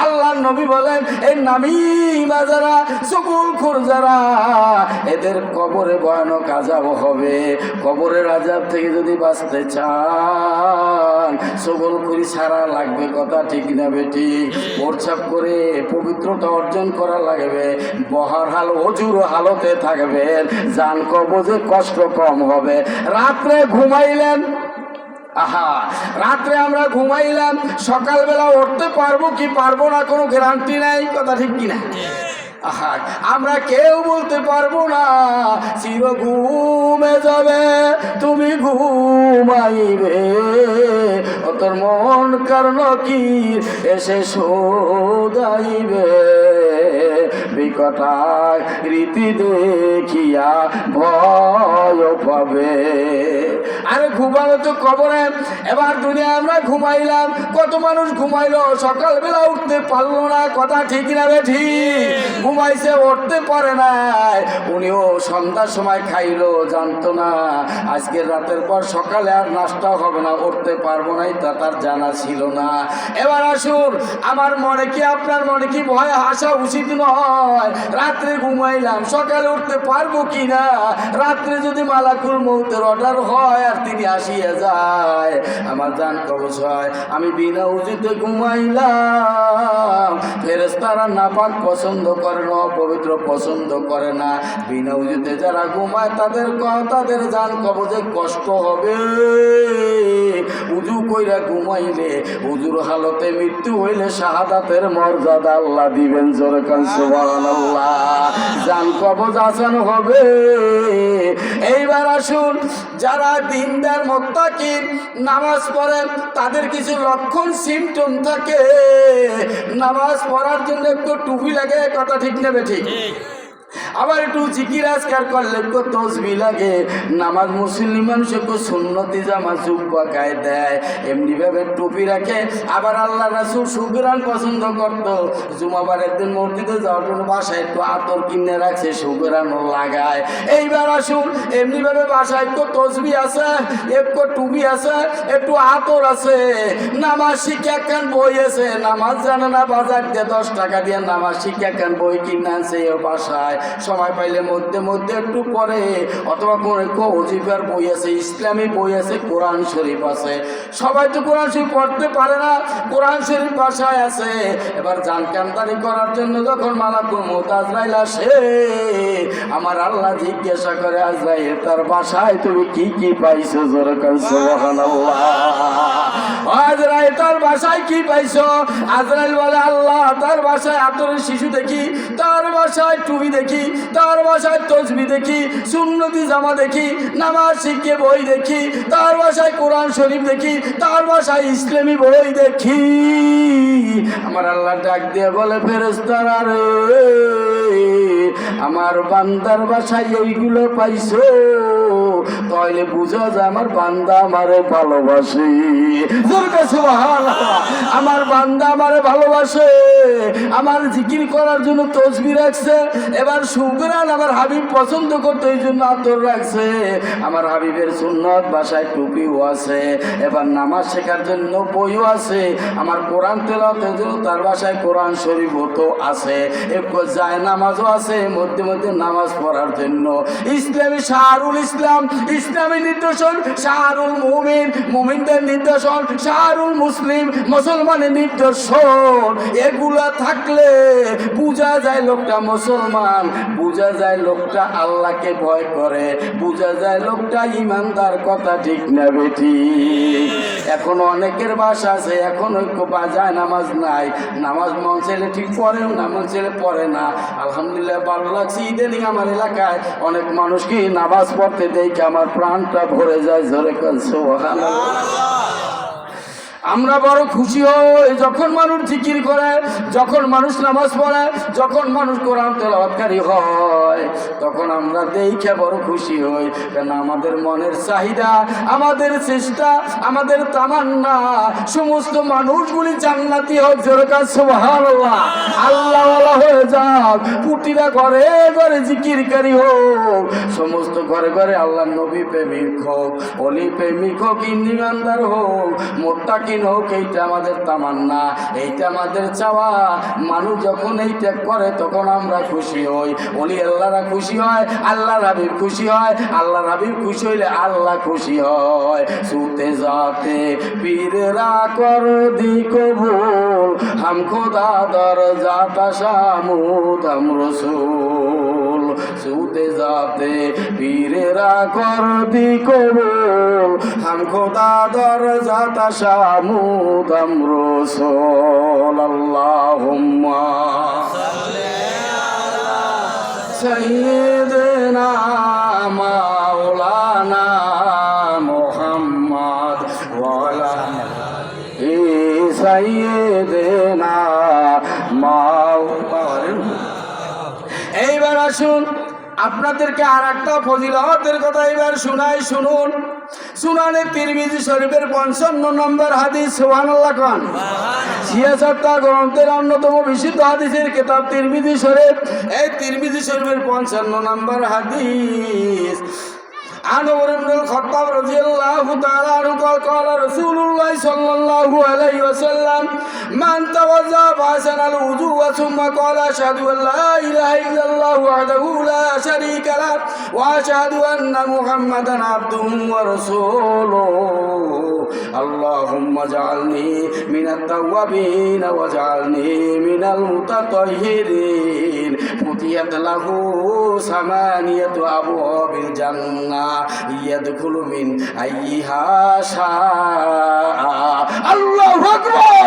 আল্লাহ নবী বলেন এই নামিমা যারা, সগলখোর যারা, এদের কবরে ভয়ানক আযাব হবে। কবরের আযাব থেকে যদি বাঁচতে চান সগলখোরি ছাড়া লাগবে, কথা ঠিক না বেটি? প্রস্রাব করে পবিত্রতা অর্জন করা লাগবে, বহার হাল অজুর হালতে থাকবেন, জান কবজে কষ্ট কম হবে। রাত্রে ঘুমাইলেন, আহা রাত্রে আমরা ঘুমাইলাম, সকালবেলা উঠতে পারবো কি পারবো না কোনো গ্যারান্টি নাই, কথা ঠিক কিনা? আহা আমরা কেউ বলতে পারবো না। চির ঘুমে যাবে তুমি ঘুমাইবে, ও তোর মন কারণ কি এসে শোধাইবে, বিকটায় রীতি দেখিয়া ভয় পাবে। আরে ঘুমাবে তো কবরে, এবার দুনিয়া আমরা ঘুমাইলাম, কত মানুষ ঘুমাইলো, সকালবেলা উঠতে পারলো না, কথা ঠিক না বে ঠিক? ঘুমাইছে উঠতে পারে নাই, উনিও সন্ধ্যার সময় খাইলো, জানতো না আজকের রাতের পর সকালে আর নাস্তা হবে না, উঠতে পারবো না, তা তার জানা ছিল না। এবার আসুন, আমার মনে কি আপনার মনে কি ভয় আসা উচিত নয়? রাত্রে ঘুমাইলাম, সকালে উঠতে পারবো কি না? রাত্রে যদি মালাকুল মউতের অর্ডার হয় আর তিনি আসিয়া যায়, আমার জান কবজ হয়, আমি বিনা উজিতে ঘুমাইলাম, ফেরেশতারা নাপাক পছন্দ করে না, পবিত্র পছন্দ করে না। বিনা উজিতে যারা ঘুমায় তাদের জান কবজে কষ্ট হবে। উজু কইরা ঘুমাইলে, উজুর হালতে মৃত্যু হইলে শাহাদাতের মর্যাদা আল্লাহ দিবেন, জোরে কান সুবহানাল্লাহ। জান কবজ আসান হবে। এইবার আসুন, যারা দিনদার মুত্তাকিন নামাজ পড়েন, তাদের কিছু লক্ষণ সিমটম থাকে। নামাজ পড়ার জন্য একটু টুপি লাগে, কথা ঠিক নেবে ঠিক? আবার একটু জিকির আজকার করলে কো তসবি লাগে। নামাজ মুসলিম মানুষকে সুন্নতি জামা জুব্বা গায়ে দেয়, এমনি ভাবে টুপি রাখে। আবার আল্লাহ রাসূল সুগ্রান পছন্দ করতো, জুমাবার একদিন মসজিদে যাওয়ার জন্য বাসায় একটু আতর কিনে রাখছে, সুগ্রান লাগায়। এইবার আসুন, এমনি ভাবে বাসায় একটু তসবি আছে, একটু টুপি আছে, একটু আতর আছে। নামাজ শিক্ষা একখান বই আছে, নামাজ জানে না, বাজার দিয়ে 10 টাকা দিয়ে নামাজ শিক্ষা একখান বই কিনে আনছে বাসায়। সময় পাইলে মধ্যে মধ্যে একটু পড়ে, অথবা কোনো ওজিফার বই আছে, ইসলামী বই আছে, কোরআন শরীফ আছে। সবাই তো কোরআন শরীফ পড়তে পারে না, কোরআন শরীফ বাসায় আছে। এবার জানকানদারি করার জন্য যখন মালাকুল মউত আজরাইল আসে, আমার আল্লাহ জিজ্ঞাসা করে, আজরাইল তার বাসায় তুমি কি কি পাইছো? জোরে কও সুবহানাল্লাহ। আজরাইল তার বাসায় কি পাইছো? আজরাইল বলে, আল্লাহ তার বাসায় আতরের শিশু দেখি, তার বাসায় টুপি দেখি, তার বাসায় তসবি দেখি, সুন্নতি জামা দেখি, নামাজ শিখে বই দেখি, তার বাসায় কোরআন শরীফ দেখি, তার বাসায় ইসলামী বই দেখি। আমার আল্লাহ ডাক দিয়ে বলে, ফেরেশতারা রে, আমার বান্দার বাসায় এইগুলো পাইছো, তাহলে বুঝা যায় আমার বান্দা আমারে ভালোবাসে। আমার বান্দা আমারে ভালোবাসে, আমার জিকির করার জন্য তসবি রাখছে। এবার সুগ্রান আমার হাবিব পছন্দ করতে, এই জন্য আতর রাখছে। আমার হাবিবের সুন্নত বাসায় টুপিও আছে, এবার নামাজ শেখার জন্য বইও আছে। আমার কোরআন তেলাওয়াতের জন্য তার বাসায় কোরআন শরীফও তো আছে, একটু যায় নামাজও আছে, মধ্যে মধ্যে নামাজ পড়ার জন্য। ইসলামী শাহরুল ইসলাম, ইসলামী নির্দেশন শাহরুল মুমিন, মুমিনদের নির্দেশন শাহরুল মুসলিম, মুসলমানের নির্দেশন। এগুলা থাকলে বোঝা যায় লোকটা মুসলমান, বোঝা যায় লোকটা আল্লাহকে ভয় করে, বোঝা যায় লোকটা ইমানদার। কথা ঠিক না বেটি? এখন অনেকের বাসা আছে, এখন বাজায় নামাজ নাই, নামাজ মন ছেলে ঠিক পড়েও না, মন ছেলে পড়ে না। আলহামদুলিল্লাহ ভালো লাগছে, ইদানিং আমার এলাকায় অনেক মানুষকে নামাজ পড়তে দেখে আমার প্রাণটা ভরে যায়। জোরে কর সুবহানাল্লাহ। আমরা বড় খুশি হই যখন মানুষ জিকির করে, যখন মানুষ নামাজ পড়ে, যখন মানুষ কোরআন তেলাওয়াতকারী হয়, তখন আমরা দেখে বড় খুশি হই। কেন আমাদের মনের চাহিদা, আমাদের চেষ্টা, আমাদের তামান্না সমস্ত মানুষগুলি জান্নাতি হোক। জোরে কাজ সুবহানাল্লাহ। আল্লাহওয়ালা হয়ে যাক, পুটিরা ঘরে ঘরে জিকিরকারী হোক, সমস্ত ঘরে ঘরে আল্লাহর নবী প্রেমিক হোক, অলি প্রেমিক হোক, ইমানদার হোক, মুত্তাকি হোক। এইটা আমাদের তামান্না, এইটা আমাদের চাওয়া। মানুষ যখন এইটা করে তখন আমরা খুশি হই, ওলি আল্লাহরা খুশি হয়, আল্লাহর হাবিব খুশি হয়, আল্লাহর হাবিব খুশি হইলে আল্লাহ খুশি হয়। সুতে যাতে পীররা কর দি কবুল, হাম খোদা দর জাতা শামুদ হাম রসুল। সুতে যাতে পীররা কর দি কবুল, হাম খোদা দর জাতা শামুদ হাম রসুল। আল্লাহুম্মা সাইয়্যিদিনা মাওলানা মুহাম্মদ ওয়া আলা আলি সাইয়্যিদিনা মাওলানা। এইবার আসুন, আপনাদেরকে আর একটা ফজিলতের কথা এবার শোনাই, শুনুন। সুনানে তিরমিজি শরীফের 55 নম্বর হাদিস। সুবহানাল্লাহ খান। 66টা গ্রন্থের অন্যতম বিশুদ্ধ হাদিসের কিতাব তিরমিজি শরীফ। এই তিরমিজি শরীফের 55 নম্বর হাদিস। عن عمر بن الخطاب رضي الله تعالى عنه قال قال رسول الله صلى الله عليه وسلم من توضأ فأحسن الوضوء ثم قال أشهد أن لا إله إلا الله وحده لا شريك له وأشهد أن محمدا عبده ورسوله اللهم اجعلني من التوابين واجعلني من المتطهرين فتحت له 8 أبواب الجنة يدخل من أيها شاء। আল্লাহু আকবার।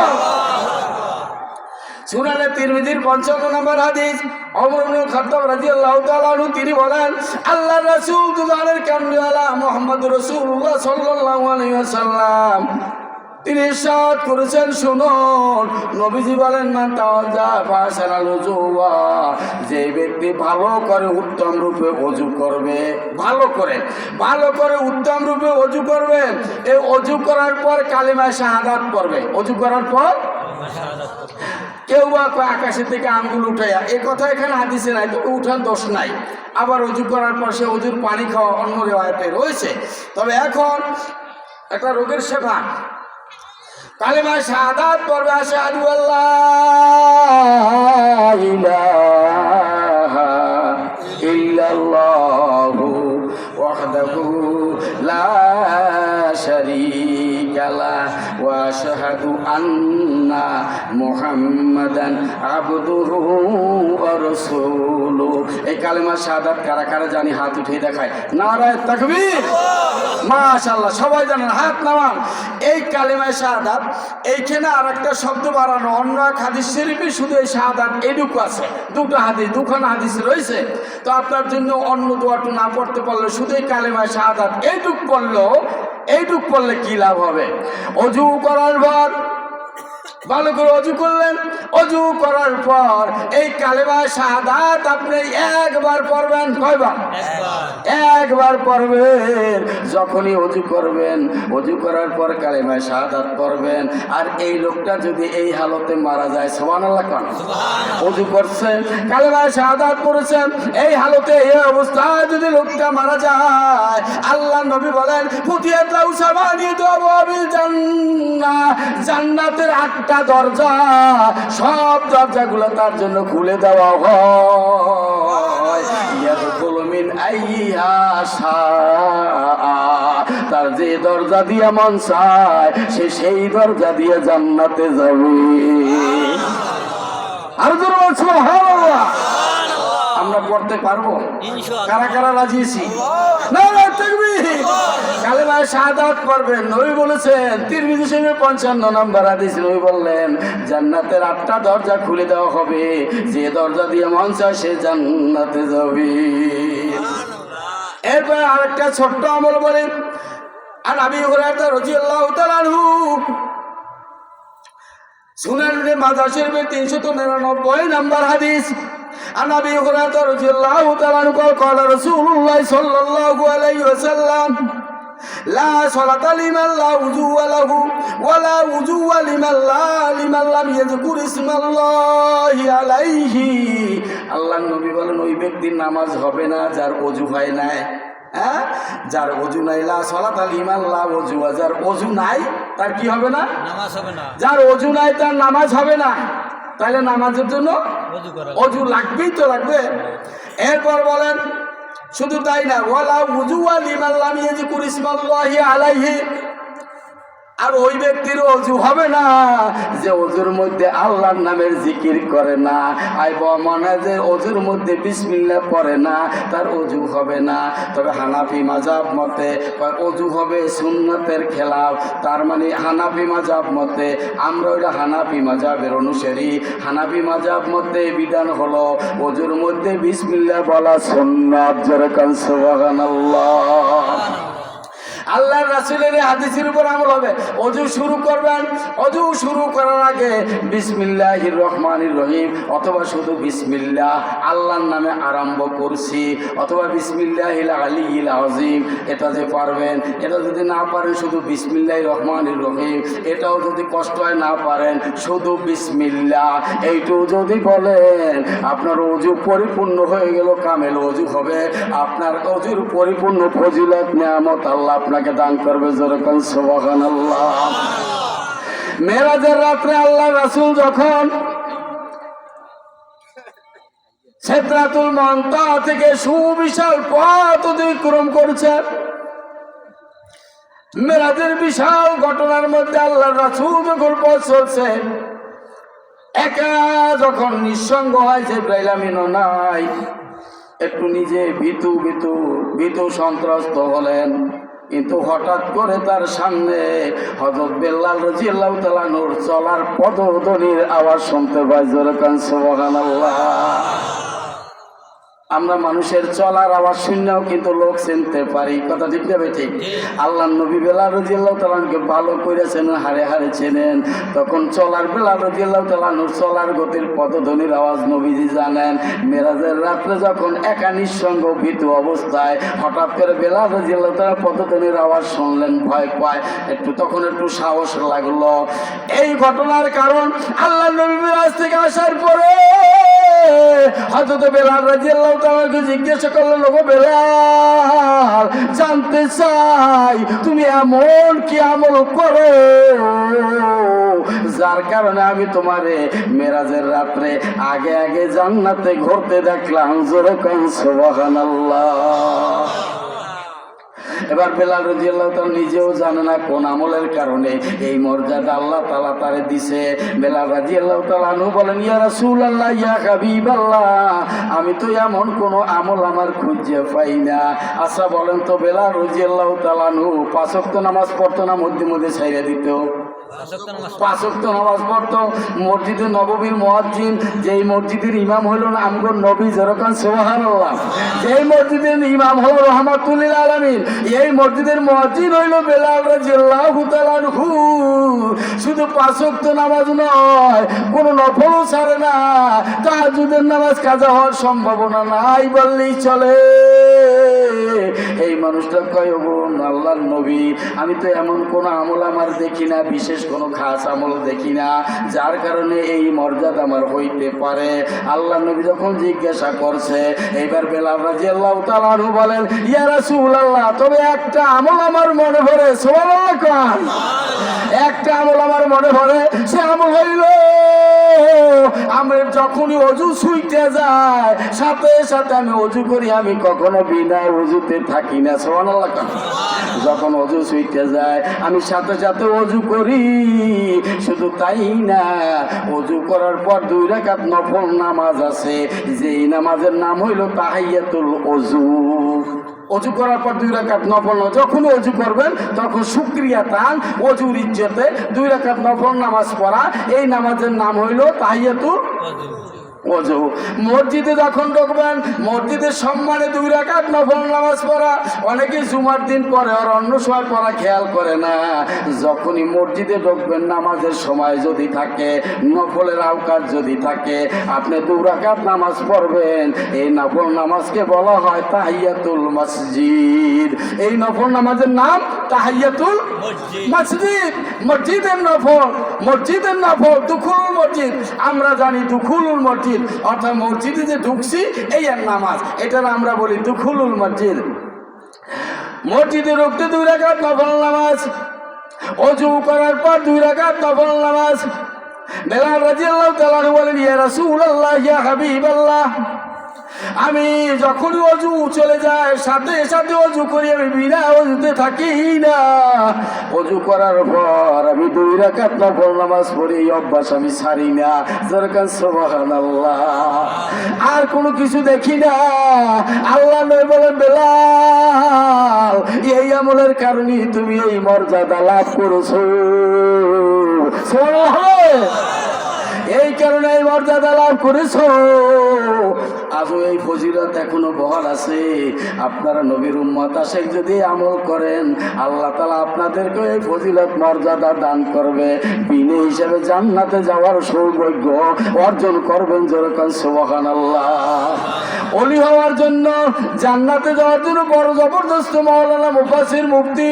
সুনানে তিরমিজির 55 নম্বর হাদিস। ওমর ইবনে খাত্তাব রাদিয়াল্লাহু তাআলা আনহু তিনি বলেন, আল্লাহর রাসূল দুজানের কামলিওয়ালা মুহাম্মদ রাসূলুল্লাহ সাল্লাল্লাহু আলাইহি ওয়াসাল্লাম তিনি ইরশাদ করেছেন, শুনুন, নবীজি বলেন, মান তাওয়াজ্জা ফাহসানাল উযুওয়া, যে ব্যক্তি ভালো করে উত্তম রূপে ওযু করবে, ভালো করে উত্তম রূপে ওযু করবে, এই ওযু করার পর কালিমা শাহাদাত পড়বে। ওযু করার পর কেউ বা আকাশে থেকে আঙ্গুল উঠাইয়া, এ কথা এখানে হাদিসে নাই, তবে উঠার দোষ নাই। আবার ওযু করার পর সে ওযুর পানি খাওয়া অন্য রিওয়ায়াতে রয়েছে। তবে এখন একটা রোগের সেবা, কালিমা শাহাদাত পড়বে, আশহাদু আল্লাহ ইলাহা ইল্লাল্লাহু ওয়াহদাহু লা শারীকা লাহু ওয়া আশহাদু আন্না মুহাম্মাদান আবদুহু ওয়া রাসূলুহু। এই কালিমা শাহাদাত কারা কারা জানি হাত উঠিয়ে দেখায়। নারায়ে তাকবীর, মাশাআল্লাহ, সবাই জানেন, হাত নামান। এই কালিমা শাহাদাত, এইখানে আর একটা শব্দ বাড়ানো, অন্য এক হাদিস শরীফে শুধু এই শাহাদাত এটুকু আছে, দুখানা হাদিস রয়েছে। তো আপনার জন্য অন্য দোয়াটু না পড়তে পারলে শুধু এই কালিমা শাহাদাত এইটুক পড়লে কি লাভ হবে? ওযু করার পর ভালো করে ওযু করলেন, ওযু করার পর এই কালিমা শাহাদাত আপনি একবার পড়বেন। কয়বার? একবার পড়বেন। যখনই ওযু করবেন, ওযু করার পর কালিমা শাহাদাত পড়বেন। আর এই লোকটা যদি এই হালতে মারা যায়, সুবহানাল্লাহ কোন, ওযু করছেন, কালিমা শাহাদাত পড়েছেন, এই হালতে, এই অবস্থায় যদি লোকটা মারা যায়, আল্লাহ নবী বলেন, ফুতিহাত লাহু সামানিয়াতু আবওয়াবিল জান্নাহ, জান্নাতের 8টা দরজা, সব দরজাগুলো তার জন্য খুলে দেওয়া হয়। ইয়াদখুলু মিন আইয়্যিহা শাআ, তার যে দরজা দিয়ে মন চায় সে সেই দরজা দিয়ে জান্নাতে যাবে। আর জোরে সুবহানাল্লাহ। আমরা পড়তে পারবো? কারা কারা রাজিয়েছি? নারায়ে তাকবীর। কালিমা শাহাদাত পড়বেন। নবী বলেছেন, তিরমিজি শরীফের 55 নম্বর হাদিস, নবী বললেন, জান্নাতের 8টা দরজা খুলে দেওয়া হবে, যে দরজা দিয়ে মন চায় সে জান্নাতে যাবে। এরপর আরেকটা ছোট্ট আমল বলেন, আর আবি হুরায়রা রাদিয়াল্লাহু তাআলা আনহু, সুনান মাজাহ শরীফের 399 নম্বর হাদিস, عن أبي هريرة رضي الله تعالى عنه قال رسول الله صلى الله عليه وسلم لا صلاة لمن لا وضوء له ولا وضوء لمن لم يذكر اسم الله عليه। আল্লাহর নবী বলেন, ওই ব্যক্তির নামাজ হবে না যার ওযু হয় নাই। হ্যাঁ, যার ওযু নাই, লা সালাতা লিমান লা ওযু, যার ওযু নাই তার কি হবে না? নামাজ হবে না। যার ওযু নাই তার নামাজ হবে না। তাহলে নামাজের জন্য ওযু লাগবেই তো লাগবে। এরপর বলেন, শুধু তাই না, ওয়ালা উযুয়া লিমান লাম ইয়াযকুর ইসমাল্লাহি আলাইহি, আর ওই ব্যক্তির ওযু হবে না যে ওযুর মধ্যে আল্লাহর নামের জিকির করে না। মনে যে ওযুর মধ্যে বিসমিল্লাহ পড়ে না, তার ওযু হবে না। তবে হানাফি মাযহাব মতে ওযু হবে সুন্নতের খেলাফ। তার মানে হানাফি মাযহাব মতে, আমরা ওইটা হানাফি মাযহাবের অনুসারী, হানাফি মাযহাব মতে বিধান হলো ওযুর মধ্যে বিসমিল্লাহ বলা সুন্নাত। যেরকম সুবহানাল্লাহ। আল্লাহর রাসূলের হাদিসের উপর আমল হবে। ওযু শুরু করবেন, ওযু শুরু করার আগে বিসমিল্লাহির রহমানির রহিম, অথবা শুধু বিসমিল্লাহ, আল্লাহর নামে আরম্ভ করছি, অথবা বিসমিল্লাহিল আলিয়্যিল আযীম, এটা যে পারবেন। এটা যদি না পারেন শুধু বিসমিল্লাহির রহমানির রহিম, এটাও যদি কষ্ট হয় না পারেন শুধু বিসমিল্লাহ, এইটুকু যদি বলেন, আপনার ওযু পরিপূর্ণ হয়ে গেল, কামেল ওযু হবে। আপনার ওযুর পরিপূর্ণ ফজিলত নিয়ামত আল্লাহ আপনাকে দান করবে। যেরকম সুবহানাল্লাহ। মেরাজের রাত্রে আল্লাহ রাসূল যখন সিদরাতুল মুনতাহা থেকে সুবিশাল পথ অতিক্রম করছেন, মেরাজের বিশাল ঘটনার মধ্যে আল্লাহ রাসূল যখন পথ চলছে, একা যখন নিঃসঙ্গ হয়, জিবরাইল আমিনও নাই, একটু নিজে ভীতু সন্ত্রস্ত হলেন। কিন্তু হঠাৎ করে তার সামনে হযরত বেলাল রাদিয়াল্লাহু তাআলা নূর চলার পদধ্বনির আওয়াজ শুনতে পায়। যেরকম সুবহানাল্লাহ। আমরা মানুষের চলার আওয়াজ শুনলেও কিন্তু লোক চিনতে পারি, কথা ঠিক না ঠিক? আল্লাহ নবী বেলাল রাদিয়াল্লাহু তাআলা আনহুকে ভালো করে চেনেন, হাড়ে হাড়ে চেনেন। তখন চলার বেলাল রাদিয়াল্লাহু তাআলা আনহুর চলার গতির পদধ্বনির আওয়াজ নবীজি জানেন। মেরাজের রাত্রে যখন একা নিঃসঙ্গ ভীতু অবস্থায় হঠাৎ করে বেলাল রাদিয়াল্লাহু তাআলা পদধ্বনির আওয়াজ শুনলেন, ভয় পায়, তখন একটু সাহস লাগলো। এই ঘটনার কারণ আল্লাহ নবী মেরাজ থেকে আসার পরে হযরত বেলাল রাদিয়াল্লাহু তাআলাকে জিজ্ঞাসা করলেন, ওগো বেলাল, জানতে চাই তুমি এমন কি আমল করো যার কারণে আমি তোমারে মেরাজের রাত্রে আগে আগে জান্নাতে ঘুরতে দেখলাম। জোরে কোন সুবহানাল্লাহ। এবার বেলাল রাদিয়াল্লাহু তাআলা নিজেও জানে না কোন আমলের কারণে এই মর্যাদা আল্লাহ তাআলা তারে দিছে। বেলাল রাদিয়াল্লাহু তাআলা আনহু বলেন, ইয়া রাসূলুল্লাহ, ইয়া হাবিবাল্লাহ, আমি তো এমন কোন আমল আমার খুঁজে পাই না। আচ্ছা বলেন তো, বেলাল রাদিয়াল্লাহু তাআলা আনহু 5 ওয়াক্ত নামাজ পড়তো না মধ্যে মধ্যে ছাইড়া দিত? 5 ওয়াক্ত নামাজ পড়তো। মসজিদে নববীর মুয়াজ্জিন, যেই মসজিদের ইমাম হলো না আমগো নবী, যেরকম সুবহানাল্লাহ, যেই মসজিদের ইমাম হলো রাহমাতুল লিল আলামিন, এই মসজিদের মুয়াজ্জিন হইল বেলাল রাদিয়াল্লাহু তাআলা আনহু। শুধু 5 ওয়াক্ত নামাজ নয়, কোন নফলও ছাড়ে না। তাহাজ্জুদের নামাজ কাজা হওয়ার সম্ভাবনা নাই বললেই চলে। এই মানুষটা কয়, ওগো আল্লাহর নবী, আমি তো এমন কোন আমল আমার দেখি না, বিশেষ কোন খাস আমল দেখি না যার কারণে এই মর্যাদা আমার হইতে পারে। আল্লাহ নবী যখন জিজ্ঞাসা করছে, এইবার বেলাল রাদিয়াল্লাহু তাআলা আনহু বলেন, ইয়া রাসূলুল্লাহ, তবে একটা আমল আমার মনে পড়ে। সুবহানাল্লাহ কোন? একটা আমল আমার মনে পড়ে, সে আমল হইল আমি যখনই অজু ছুঁইতে যায় সাথে সাথে আমি অজু করি, আমি কখনো বিনা অজুতে থাকি না। সুবহানাল্লাহ কোন? যখন অজু ছুঁইতে যায় আমি সাথে সাথে অজু করি। শুধু তাই না, অজু করার পর 2 রাকাত নফল নামাজ আছে, যেই নামাজের নাম হইল তাহিয়াতুল ওযু। অজু করার পর 2 রাকাত নফল, যখন অজু করবেন তখন শুকরিয়া তান অজুর ইজ্জতে 2 রাকাত নফল নামাজ পড়া, এই নামাজের নাম হইল তাহিয়াতুল ওযু। মসজিদে যখন ঢুকবেন মসজিদের সম্মানে 2 রাকাত নফল নামাজ পড়া। অনেকে জুমার দিন পরে আর অন্য সময় পড়া খেয়াল করে না। যখনই মসজিদে ঢুকবেন নামাজের সময় যদি থাকে, নফলের আওকাত যদি থাকে, আপনি 2 রাকাত নামাজ পড়বেন। এই নফল নামাজকে বলা হয় তাহিয়াতুল মসজিদ। এই নফল নামাজের নাম তাহিয়াতুল মসজিদ। মসজিদের নফল, মসজিদের নফল দুখুলুল মসজিদ। আমরা জানি দুখুলুল মসজিদ অর্থাৎ মসজিদে যে ঢুকছি এই এক নামাজ, এটার আমরা বলি দুখুলুল মসজিদ। মসজিদে ঢুকতে 2 রাকাত নফল নামাজ, অজু করার পর 2 রাকাত নফল নামাজ। বেলাল রাদিয়াল্লাহু তাআলা আনহু বলেন, ইয়া রাসূলুল্লাহ, ইয়া হাবিবাল্লাহ, আমি যখন অজু চলে যায় সাথে সাথে অজু করি, আমি বিনা অজুতে থাকি না। অজু করার পর আমি 2 রাকাত নফল নামাজ পড়ি, এই অভ্যাস আমি ছাড়ি না। যেরকম সুবহানাল্লাহ। আর কোনো কিছু দেখি না। আল্লাহ নবী বলেন, বেলাল, এই আমলের কারণে তুমি এই মর্যাদা লাভ করেছো। সুবহানাল্লাহ। এই কারণে এই মর্যাদা লাভ করেছো। আজও এই ফজিলত এখনো বহাল আছে। আপনারা নবীর উম্মত আশিক যদি আমল করেন, আল্লাহ তাআলা আপনাদেরকে এই ফজিলত মর্যাদা দান করবে। বিনে হিসাবে জান্নাতে যাওয়ার সৌভাগ্য অর্জন করবেন। যেরকম সুবহানাল্লাহ। ওলি হওয়ার জন্য, জান্নাতে যাওয়ার জন্য বড় জবরদস্ত মাওলানা মুফাসসির মুফতি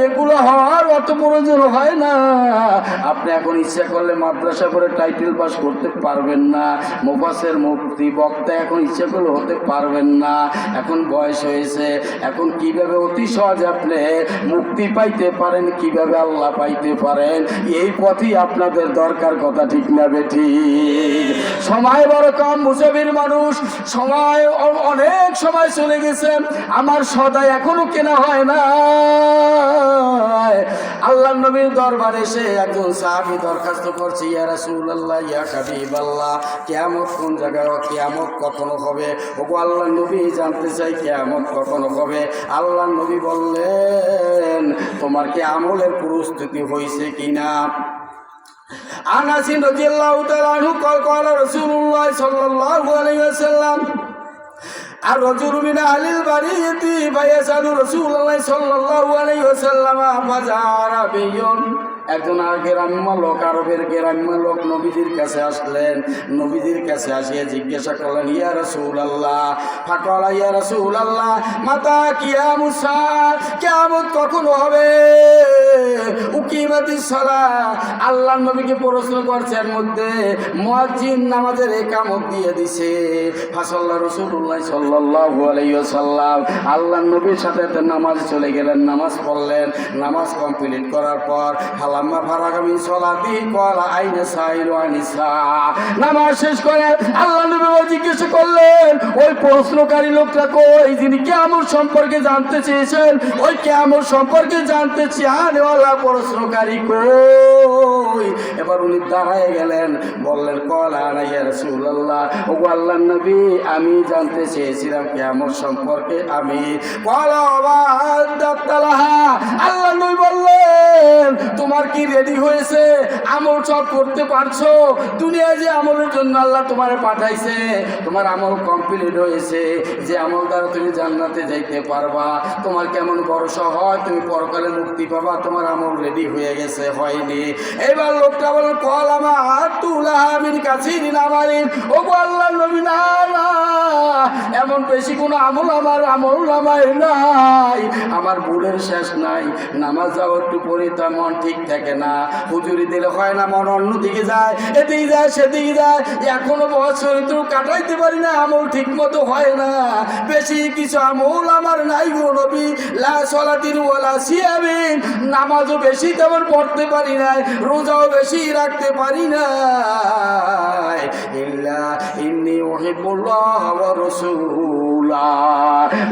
এগুলো হওয়ার অত প্রয়োজন হয় না। আপনি এখন ইচ্ছা করলে মাদ্রাসা করে টাইটেল পাস করতে পারবেন না। মুফাসসির মুফতি বক্তা এখন ইচ্ছা করলে হতে পারবেন না। এখন বয়স হয়েছে। এখন কিভাবে অতি সহজে আপনি মুক্তি পাইতে পারেন, কিভাবে আল্লাহ পাইতে পারেন, এই পথই আপনাদের দরকার। কথা ঠিক না বেঠিক? সময় বড় কম, মুসাফির মানুষ, সময় অনেক সময় চলে গেছে। আমার সদাই এখনো কেনা হয় না। আল্লাহ নবীর দরবারে এসে একজন সাহাবী দরখাস্ত করছে, ইয়া রাসূলুল্লাহ, ইয়া হাবিবাল্লাহ, কিয়ামত কোন জায়গায়, কিয়ামত কখন হবে? ওগো আল্লাহ নবী, জানতে চাই কিয়ামত কখন হবে। আল্লাহ নবী বললেন, তোমার কি আমলের প্রস্তুতি হয়েছে কিনা? আনাস রাদিয়াল্লাহু তাআলা আনহু قال رسول الله صلى الله عليه وسلم আর রাজুলু মিন আহলিল বারিয়াতি ফায়াসালু রাসূলুল্লাহ সাল্লাল্লাহু আলাইহি ওয়াসাল্লাম ফাজারা বিয়ন। একজন গ্রাম্য লোক, আরবের গ্রাম্য লোক নবীজির কাছে আসলেন। নবীজির কাছে আসিয়া জিজ্ঞাসা করলেন, ইয়া রাসূলুল্লাহ, ফাকালা ইয়া রাসূলুল্লাহ মাতা কিয়ামুস সাআত, কিয়ামত কখন হবে? উকিমাতিস সালাহ, আল্লাহর নবীকে প্রশ্ন করছেন, মধ্যে মুয়াজ্জিন নামাজের ইকামত দিয়ে দিছে। ফাসাল্লা রাসূলুল্লাহ সাল্লাল্লাহু আলাইহি ওয়াসাল্লাম, আল্লাহর নবীর সাথে নামাজ চলে গেলেন, নামাজ পড়লেন। নামাজ কমপ্লিট করার পর ফালাম্মা ফারাগা মিন সালাতি ক্বালা আইনা সাইলু আনিসা, নামাজ শেষ করে আল্লাহর নবী জিজ্ঞেস করলেন, ওই প্রশ্নকারী লোকটা কই, যিনি কিয়ামত সম্পর্কে জানতে চেয়েছেন? ওই কিয়ামত সম্পর্কে জানতে চাওয়ালা প্রশ্নকারী কই? এবার উনি দাঁড়ায় গেলেন, বললেন, ক্বালা আনা ইয়া রাসূলুল্লাহ, ওগো আল্লাহর নবী, আমি জানতে চেয়েছিলাম কিয়ামত সম্পর্কে। আমি ক্বালা ওয়াদাতালাহা, আল্লাহর নবী বললেন, তোমার কি রেডি হয়েছে? আমল সব করতে পারছো? দুনিয়ায় যে আমলের জন্য আল্লাহ তোমার পাঠাইছে, তোমার আমল কমপ্লিট হয়েছে, যে আমল দ্বারা তুমি জান্নাতে যাইতে পারবা, তোমার কেমন ভরসা হয় তুমি পরকালে মুক্তি পাবা, তোমার আমল রেডি হয়ে গেছে? হয়নি। এবার লোকটা বলে, কল আমার তুলা আমির কাছে নামারিন, ও আল্লাহ নবী, না না, এমন বেশি কোনো আমল আমার আমল নামায় নাই, আমার ভুলের শেষ নাই। নামাজ যাও একটু পড়ি, তার মন ঠিক থাকে না, হুজুরি দিলে হয় না, মন অন্যদিকে যায়, এদিকে যায় সেদিকে যায়, এখনো বছর তো কাটাইতে পারি না, আমল ঠিক মতো হয় না, বেশি কিছু আমল আমার নাই গো নবী। লা সলাতিন ওয়ালা সিয়ামিন, নামাজও বেশি তেমন পড়তে পারি না, রোজাও বেশি রাখতে পারি না, ইল্লা ইন্নী উহিব্বুল্লাহ ওয়া রাসূলাহ।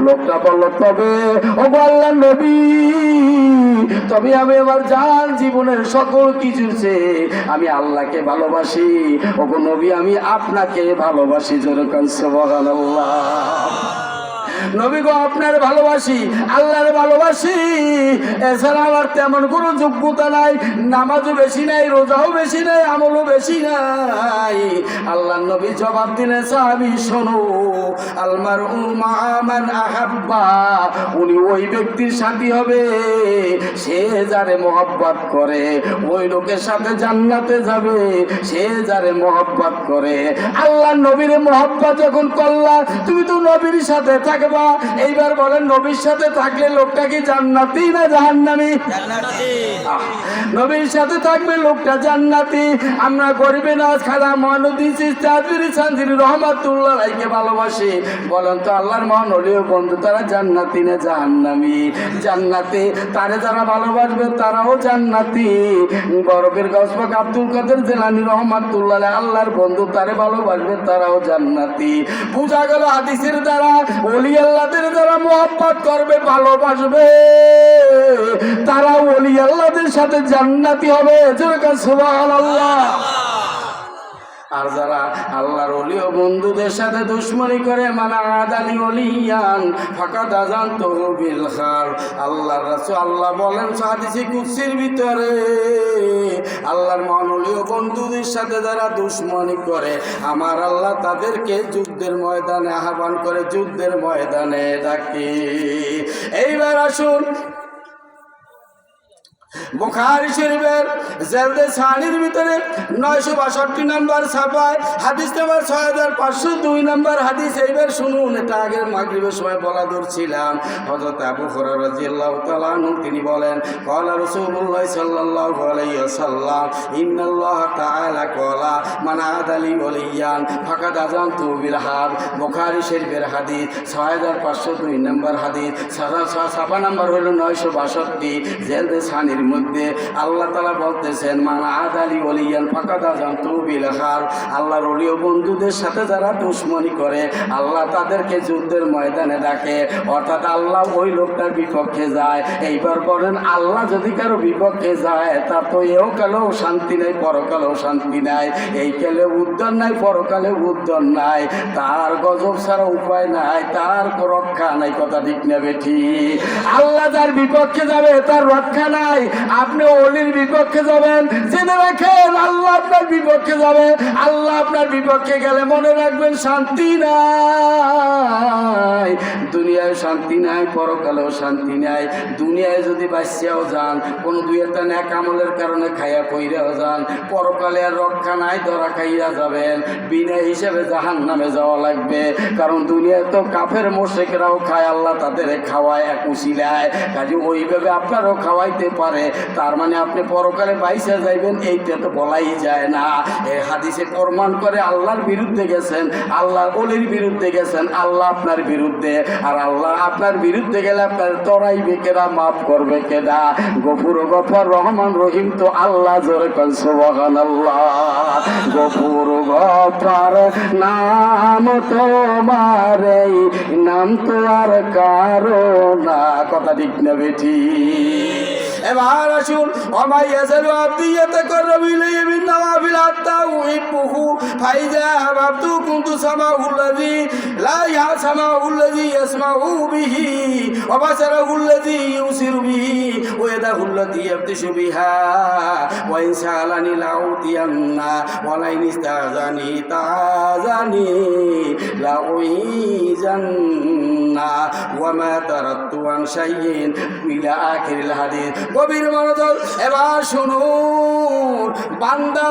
লোকটা বলল, তবে ও আল্লাহর নবী, তবে আমি আমার জান জীবনের সকল কিছুর চেয়ে আমি আল্লাহকে ভালোবাসি। ওগো নবী, আমি আপনাকে ভালোবাসি। জোরে কান সুবহানাল্লাহ। নবী গো, আপনার ভালোবাসি, আল্লাহর ভালোবাসি, এছাড়া আমার তেমন কোনো যোগ্যতা নাই, নামাজও বেশি নাই, রোজাও বেশি নাই, আমলও বেশি নাই। আল্লাহর নবী জবাব দিলেন, সাহাবী শোনো, আলমারউ মা মান আহাব্বা, উনি ওই ব্যক্তির সাথী হবে সে যারে মহব্বত করে, ওই লোকের সাথে জান্নাতে যাবে সে যারে মহব্বত করে। আল্লাহর নবীর মহব্বত যখন করলা, তুমি তো নবীর সাথে থাকবা। এইবার বলেন, নবীর সাথে থাকলে লোকটা কি জান্নাতি না জাহান্নামী? জান্নাতি। নবীর সাথে থাকবে লোকটা জান্নাতি। আমরা গরিবে নাজ খাজা মহানদী চিস্তাদুরি সানজিরি রহমাতুল্লাহ আলাইহিকে ভালোবাসি। বলেন তো আল্লাহর মহানলীয় বন্ধু, তারা জান্নাতি না জাহান্নামী? জান্নাতি। তারে যারা ভালোবাসবে তারাও জান্নাতি। বরফের গসবক আব্দুল কাদের জিলানী রহমাতুল্লাহ আলাইহি, আল্লাহর বন্ধু, তারে ভালোবাসবে তারাও জান্নাতি। বোঝা গেল হাদিসের দ্বারা ওলি আল্লাহদের যারা মহব্বত করবে, ভালোবাসবে, তারা ওলি আল্লাহদের সাথে জান্নাতি হবে। সুবহানাল্লাহ। আর যারা আল্লাহর ওলি ও বন্ধুদের সাথে দুশমনি করে, মানা আদালি ওলিয়ান ফাকাদ আযানতুহু বিল খার। আল্লাহর রাসূল আল্লাহ বলেন হাদিসে কুদসির ভিতরে, আল্লাহর মহান ওলি ও বন্ধুদের সাথে যারা দুশমনি করে, আমার আল্লাহ তাদেরকে যুদ্ধের ময়দানে আহ্বান করে, যুদ্ধের ময়দানে ডাকে। এইবার আসুন বুখারী শরীফের জেলদে সানির ভিতরে 962 নম্বর ছাপায় হাদিস নাম্বার 6502 নম্বর হাদিস। এইবার শুনুন, এটা আগের মাগরিবের সময় বলা ধরছিলাম। হযরত আবু হুরায়রা রাদিয়াল্লাহু তাআলা আনহু তিনি বলেন, ক্বালা রাসূলুল্লাহ সাল্লাল্লাহু আলাইহি ওয়াসাল্লাম, ইন্নাল্লাহ তাআলা ক্বালা মান আদালি ওলিয়ান ফাকাদ আযানতু বিল হারব। বুখারী শরীফের হাদিস 6502 নম্বর হাদিস। ছাপা নাম্বার হলো 962। জেলদে সানির মধ্যে আল্লাহ তাআলা বলতেছেন, মান আদালি ওলিয়ান ফাকাদ আযানতু বিল হারব। আল্লাহর ওলি ও বন্ধুদের সাথে যারা দুশমনি করে, আল্লাহ তাদেরকে যুদ্ধের ময়দানে ডাকে, অর্থাৎ আল্লাহ ওই লোকটার বিপক্ষে যায়। এইবার বলেন, আল্লাহ যদি কারো বিপক্ষে যায়, তার তো এও কালেও শান্তি নাই, পরকালেও শান্তি নাই। এই কালে উদ্ধার নাই, পরকালে উদ্ধার নাই, তার গজব ছাড়া উপায় নাই, তার রক্ষা নাই। কথা ঠিক না বেঠি? আল্লাহ যার বিপক্ষে যাবে তার রক্ষা নাই, আপনি ওলির বিপক্ষে যাবেন, জেনে রাখেন আল্লাহ আপনার বিপক্ষে যাবে। আল্লাহ আপনার বিপক্ষে গেলে মনে রাখবেন শান্তি নাই, দুনিয়ায় শান্তি নাই, পরকালেও শান্তি নাই। দুনিয়ায় যদি বাঁচিয়াও যান, কোনো দুই একটা নেক আমলের কারণে খাইয়া কইরাও যান, পরকালে আর রক্ষা নাই, ধরা খাইয়া যাবেন, বিনা হিসেবে জাহান্নামে যাওয়া লাগবে। কারণ দুনিয়ায় তো কাফের মুশরিকরাও খায়, আল্লাহ তাদের খাওয়ায় এক উসিলায়, কাজে ওইভাবে আপনারও খাওয়াইতে পারে। তার মানে আপনি পরকালে বাইসা যাইবেন এইটা তো বলাই যায় না। এই হাদিসে প্রমাণ করে আল্লাহর বিরুদ্ধে গেছেন, আল্লাহর ওলির বিরুদ্ধে গেছেন, আল্লাহ আপনার বিরুদ্ধে। আর আল্লাহ আপনার বিরুদ্ধে গেলে আপনার তরাইবে কেডা, মাফ করবে কেডা? গফুর গফর রহমান রহিম তো আল্লাহ, জোরে কোন সুবহানাল্লাহ। গফুর গফর নাম তোমার, এই নাম তো আর কারো না। কথা ঠিক না বেঠি? এবার আসুন, অমাইয়াজাল আবদিয়াতে করবিলে বিন নওয়াফিল আত্তা উহিব্বুহু ফাইজা আবাদতু কুনতু সামাউল্লাযী লা ইয়াসমাউল্লাযী ইয়াসমাউ বিহি ওয়া বাসারাহুল্লাযী ইউসিরু বিহি ওয়া ইয়াদাহুল্লাযী ইয়াবতিশু বিহা ওয়া ইন সাআলানি লাউতিয়ান্না ওয়া লা ইন ইস্তাযানি তাযানি লাউইজান্না ওয়া মা তারাত্তু আন শাইইন ইলা আখিরিল হাদিস। গভীর মনোযোগ, এবার শুনুন। বান্দা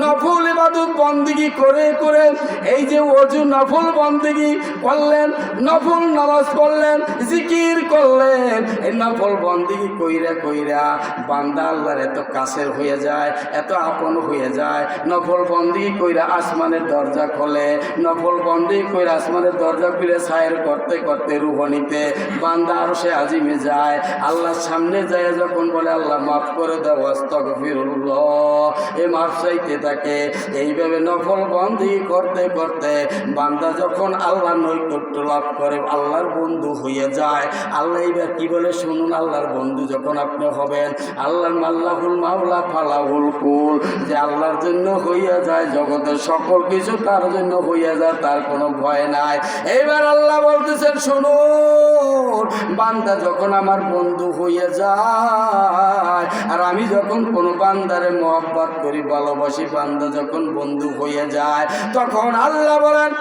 নফল ইবাদত বন্দেগী করে করে, এই যে ওযু নফল বন্দেগী করলেন, নফল নামাজ পড়লেন, জিকির করলেন, এই নফল বন্দেগী কইরা কইরা বান্দা আল্লাহর এত কাছের হয়ে যায়, এত আপন হয়ে যায়। নফল বন্দেগী কইরা আসমানের দরজা খোলে, নফল বন্দেগী কইরা আসমানের দরজা খুলে সায়ের করতে করতে রুহানিতে বান্দা আরশে আজিমে যায়। আল্লাহর সামনে যায় যখন বলে আল্লাহ মাফ করে দাও, আস্তাগফিরুল্লাহ, এই মাফ চাইতে থাকে। এইভাবে নফল বন্দেগী করতে করতে বান্দা যখন আল্লাহর নৈকট্য লাভ করে, আল্লাহর বন্ধু হয়ে যায়। আল্লাহ এইবার কি বলে শুনুন, আল্লাহর বন্ধু যখন আপনি হবেন, আল্লাহর মাল্লাহুল মাওলা ফালাহুল কুল, যে আল্লাহর জন্য হইয়া যায়, জগতের সকল কিছু তার জন্য হইয়া যায়, তার কোনো ভয় নাই। এইবার আল্লাহ বলতেছেন শুনুন, বান্দা যখন আমার বন্ধু হইয়া যায়, আর আমি যখন কোনো বান্দারে মহব্বত করি, ভালোবাসি, বান্দা যখন বন্ধু হয়ে যায়, তখন আল্লাহ বলেন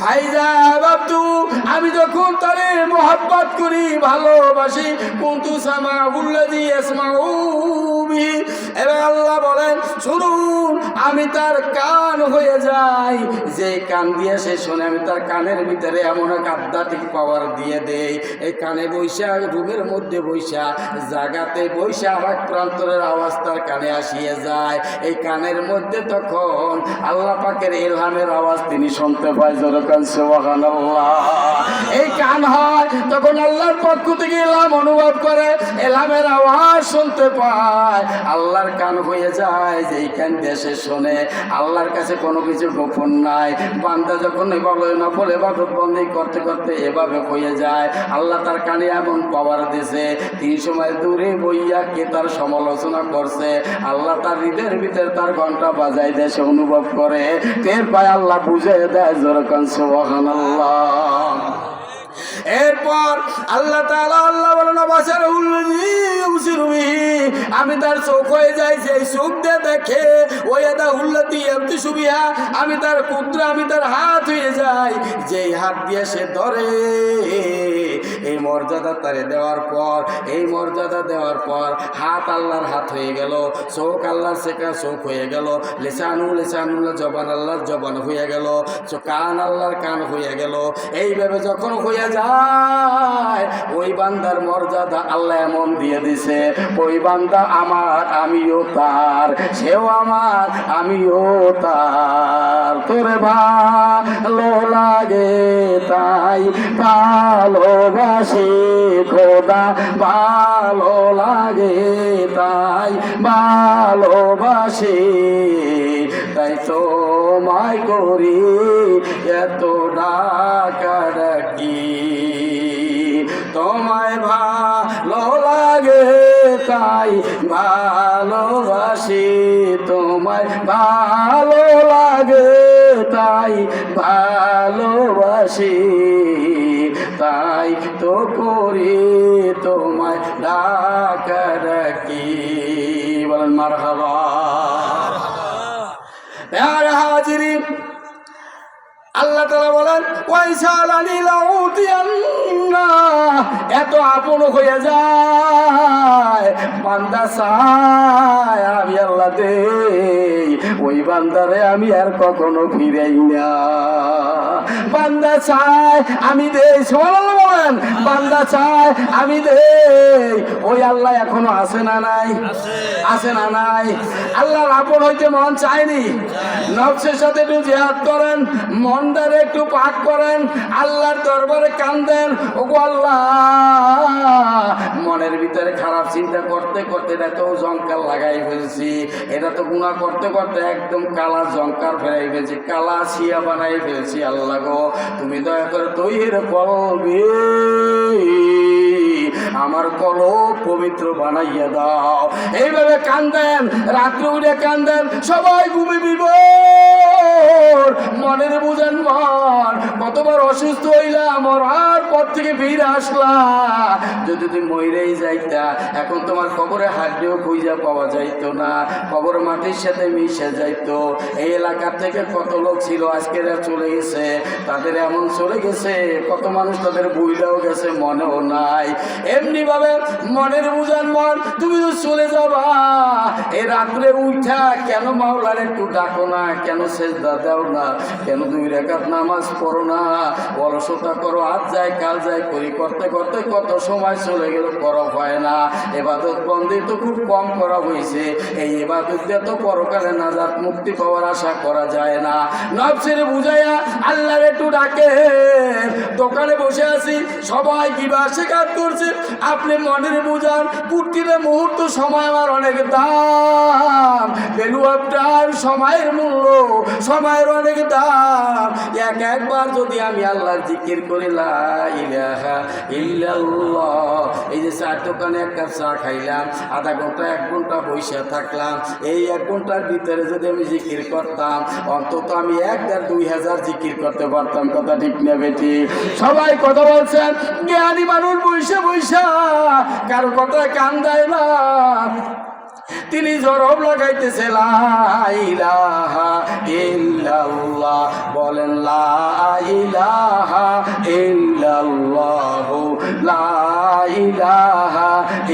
ফাইজা বাবতু, আমি যখন তারে মহব্বত করি, ভালোবাসি, কুনতু সামাউল্লাযী ইয়াসমাউ বিহি, এবার আল্লাহ বলেন শুনুন, আমি তার কান হয়ে যাই, যে কান দিয়ে সে শোনে, আমি তার কানের ভিতরে এমন এক আধ্যাত্মিক পাওয়ার দিয়ে দেই, এই কানে বৈশা, রুমের মধ্যে বৈশা, জাগাতে বৈশা, আর প্রান্তরের আওয়াজ তার কানে আসিয়ে যায়। এই কানের মধ্যে তখন আল্লাহ পাকের ইলহামের আওয়াজ তিনি শুনতে পায়। এই কান হয় তখন আল্লাহর পক্ষ থেকে এলাম অনুভব করে, এলামের আওয়াজ শুনতে পায়, আল্লাহর কান হয়ে যায়, যে এই কান দেশে শোনে। আল্লাহর কাছে কোনো কিছু গোপন নাই। বান্দা যখন এভাবে নফল ইবাদত বন্দেগী করতে করতে এভাবে হয়ে যায়, আল্লাহ তার কানে এমন পাওয়ার দিয়েছে, তিন সময় দূরে বইয়া কে তার সমালোচনা করছে, আল্লাহ তার হৃদয়ের ভিতরে তার ঘন্টা বাজাই দেশে অনুভব করে, টের পায়, আল্লাহ বুঝে দেয়। জোরকান সুবহানাল্লাহ। এরপর আল্লাহ তাআলা আল্লাহ বলেন বাসারুল্লাযী ইউসিরু বিহি, আমি তার চোখ হয়ে যাই, যে চোখ দিয়ে দেখে, ওয়াদাহুল্লাতী ইয়াবতিশু বিহা, আমি তার কুদরা, আমি তার হাত হয়ে যাই, যেই হাত দিয়ে সে ধরে। এই মর্যাদা তারে দেওয়ার পর, এই মর্যাদা দেওয়ার পর হাত আল্লাহর হাত হয়ে গেল, চোখ আল্লাহর সেকা চোখ হয়ে গেল, লিসানুল্লাহ জবান আল্লাহর জবান হয়ে গেল, কান আল্লাহর কান হয়ে গেল। এইভাবে যখন হয়ে যায়, ওই বান্দার মর্যাদা আল্লাহ এমন দিয়ে দিছে, ওই বান্দা আমার, আমিও তার, সেও আমার, আমিও তার। তোরে ভালো লাগে তাই ভালোবাসি খোদা, ভালো লাগে তাই ভালোবাসি, তাই তোমায় করি এত ডাকাডাকি। তোমায় ভালো লাগে তাই ভালোবাসি, তোমায় ভালো লাগে তাই ভালোবাসি, তাই তো করি তোমায় ডাকি। বলেন মারহাবা। প্যারা হাজিরিন, আল্লাহ তাআলা বলেন ওয়াইসালানি লাউতিয়ান্না, এত আপন হয়ে যায় বান্দা চায় আমি আল্লাহ দেই, ওই বান্দারে আমি আর কখনো ফিরাই না। বান্দা চায় আমি দেই, সুবহানাল্লাহ বলেন, বান্দা চায় আমি দেই, ওই আল্লাহ এখনো আছে না নাই? আছে না নাই? আল্লাহর আপন হইতে মন চায়নি? নফসের সাথে একটু জিহাদ করেন, মনটারে একটু পাক করেন, আল্লাহর দরবারে কান্দেন, ওগো আল্লাহ মনের ভিতরে খারাপ চিন্তা করতে করতে এটা তো জঙ্কার লাগাই ফেলছি, এটা তো গুনাহ করতে করতে একদম কালা জঙ্কার ফেলাই ফেলছি, কালা শিয়া বানাই ফেলছি। আল্লাহ গো তুমি দয়া করে তৈর করবি, আমার কলব পবিত্র বানাইয়া দাও। এইভাবে কান্দেন, রাত্রে উঠে কান্দেন, সবাই ঘুমে বিভোর, মনের বুঝেন মন কতবার অসুস্থ হইলাম, মরার পর থেকে ফিরে আসলাম, যদি তুমি মইরেই যাইতা এখন তোমার কবরে হাড্ডিও খুঁজা পাওয়া যাইতো না, কবর মাটির সাথে মিশে যাইতো। এই এলাকার থেকে কত লোক ছিল আজকে চলে গেছে, তাদের এমন চলে গেছে, কত মানুষ তাদের বুইলাও গেছে, মনেও নাই। এমনি ভাবে মনের বুঝান মন তুমি তো চলে যাবা, এই রাত্রে উঠা কেন মাওলার একটু ডাকো না, কেন সেজদা দাও না, কেন 2 রাকাত নামাজ পড়ো না, অলসতা করো, আজ যায় কাল যায় করি করতে করতে কত সময় চলে গেল, করা হয় না। ইবাদত বন্দী তো খুব কম করা হয়েছে, এই ইবাদত দিয়ে তো পরকালে নাজাত মুক্তি পাওয়ার আশা করা যায় না। নফসের বুঝাইয়া আল্লাহর একটু ডাকে, দোকানে বসে আছি সবাই কিবা শেখাত করছে, আপনি মনের বুঝান প্রতিটা মুহূর্ত সময় আমার অনেক দাম, ভ্যালু অফ টাইম, সময়ের মূল্য, সময়ের অনেক দাম। একবার যদি আমি আল্লাহর জিকির করি লা ইলাহা ইল্লাল্লাহ, এই যে চার দোকানে এক কাপ চা খাইলাম, আধা ঘন্টা 1 ঘন্টা বসে থাকলাম, এই 1 ঘন্টার ভিতরে যদি আমি জিকির করতাম অন্তত আমি 1000-2000 জিকির করতে পারতাম। কথা ঠিক না বেটি? সবাই কথা বলছেন, জ্ঞানী মানুষ বৈশা বৈশা কারো কথা কান দেয় না, তিনি জরব লাগাইতেছে লা ইলাহা ইল্লাল্লাহ, বলেন লা ইলাহা ইল্লাল্লাহ, লা ইলাহা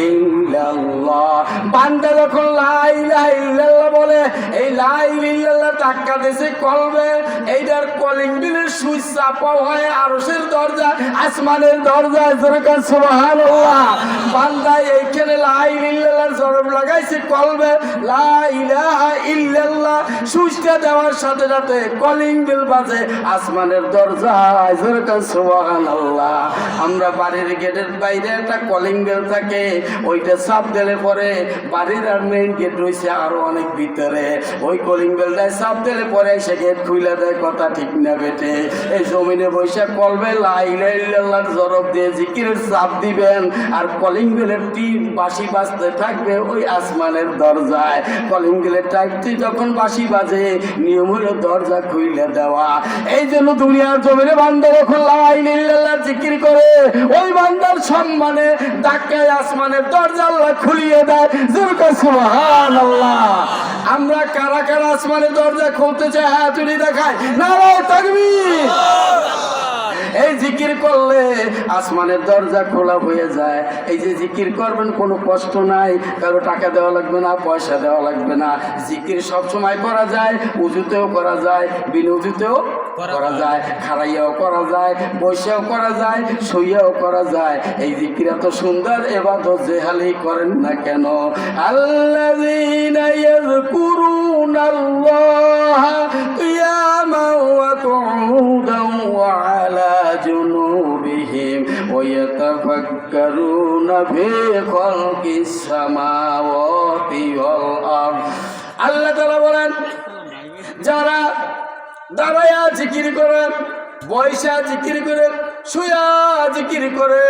ইল্লাল্লাহ। বান্দা যখন লা ইলাহা ইল্লাল্লাহ বলে, এই লা ইলাহা ইল্লাল্লাহ টাক্কা দেশে কলবে, এইটার কলিং বিলের সুইচ চাপা হয় আরশের দরজা, আসমানের দরজা, যেরকম সুবহানাল্লাহ। বান্দা এইখানে লা ইলাহা ইল্লাল্লাহ জরব লাগাইছে কলবে, লা ইলাহা ইল্লাল্লাহ সুইচটা দেওয়ার সাথে সাথে কলিং বেল বাজে আসমানের দরজায়, যেরকম সুবহানাল্লাহ। আমরা বাড়ির গেটের বাইরে একটা কলিং বেল থাকে, ওইটা চাপ দিলে পরে বাড়ির আর মেইন গেট রয়েছে আরো অনেক ভিতরে, ওই কলিং বেলটায় চাপ দিলে পরে সে গেট খুলে দেয়। কথা ঠিক না বেটে? এই জমিনে বৈশাখ কলবে লা ইলাহা ইল্লাল্লাহর জরব দিয়ে জিকিরের চাপ দিবেন, আর কলিং বেলের টিন বাঁশি বাজতে থাকবে ওই আসমানের দরজায়। কলিং বেলের টাইপটি যখন বাঁশি বাজে, নিয়ম হলো দরজা খুলে দেওয়া। এই জন্য দুনিয়ার জমিনে বান্দা যখন লা ইলাহা ইল্লাল্লাহ জিকির করে, ওই বান্দার সম্মানে ধাক্কায় আসমানের দরজা আল্লাহ খুলিয়ে দেয়। যেরকম সুবহানাল্লাহ। আমরা কারা কারা আসমানের দরজা খুলতে চাই? হাত তুলে দেখায়, নারায়ে তাকবীর। এই জিকির করলে আসমানের দরজা খোলা হয়ে যায়। এই যে জিকির করবেন কোনো কষ্ট নাই, কারো টাকা দেওয়া লাগবে না, পয়সা দেওয়া লাগবে না। জিকির সব সময় করা যায়, উজুতেও করা যায়, বিন উজুতেও করা যায়, খাড়াইয়াও করা যায়, বসেও করা যায়, শুইয়াও করা যায়। এই জিকির এত সুন্দর, ইবাদত যে হালেই করেন না কেন। আল্লাযীনা ইয়াযকুরুনাল্লাহা কিয়ামান ওয়া কুউদান ওয়া আলা জুনুবিহিম ওয়া ইয়াতাফাক্কারুনা ফি খালকিস সামাওয়াতি ওয়াল আরদ। আল্লাহ তাআলা বলেন, যারা দাঁড়ায়া জিকির করেন, বৈশা জিকির করেন, শুয়া জিকির করে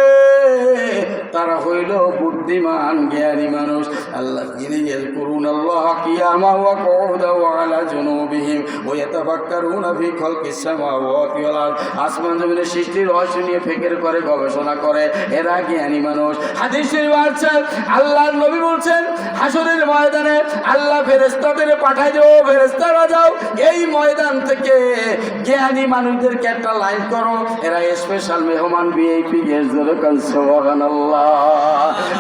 তারা হইল বুদ্ধিমান জ্ঞানী মানুষ। আল্লাহ ইয়াযকুরুনা আল্লাহ কিয়ামান ওয়া কুউদান ওয়া আলা জুনুবিহিম ওয়া ইয়াতাফাক্কারুনা ফি খালকিস সামাওয়াতি ওয়াল আরদ। আসমান জমিনের সৃষ্টির রহস্য নিয়ে ফিকির করে, গবেষণা করে, এরা জ্ঞানী মানুষ। হাদিস শরীফে আছে, আল্লাহর নবী বলছেন হাসরের ময়দানে আল্লাহ ফেরেশতাদের পাঠায় দেব, ফেরেশতারা যাও এই ময়দান থেকে জ্ঞানী মানুষদেরকে একটা লাইন করো, এরা স্পেশাল মেহমান ভিআইপি গেস্ট। সুবহানাল্লাহ,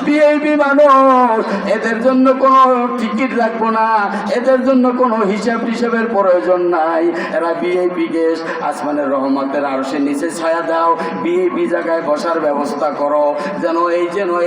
ভিআইপি মানুষ, এদের জন্য কোনো টিকিট রাখবো না, এদের জন্য কোনো হিসাবের প্রয়োজন নাই, এরা ভিআইপি গেস্ট। আসমানের রহমতের আরশের নিচে ছায়া দাও, ভিআইপি জায়গায় বসার ব্যবস্থা করো, যেন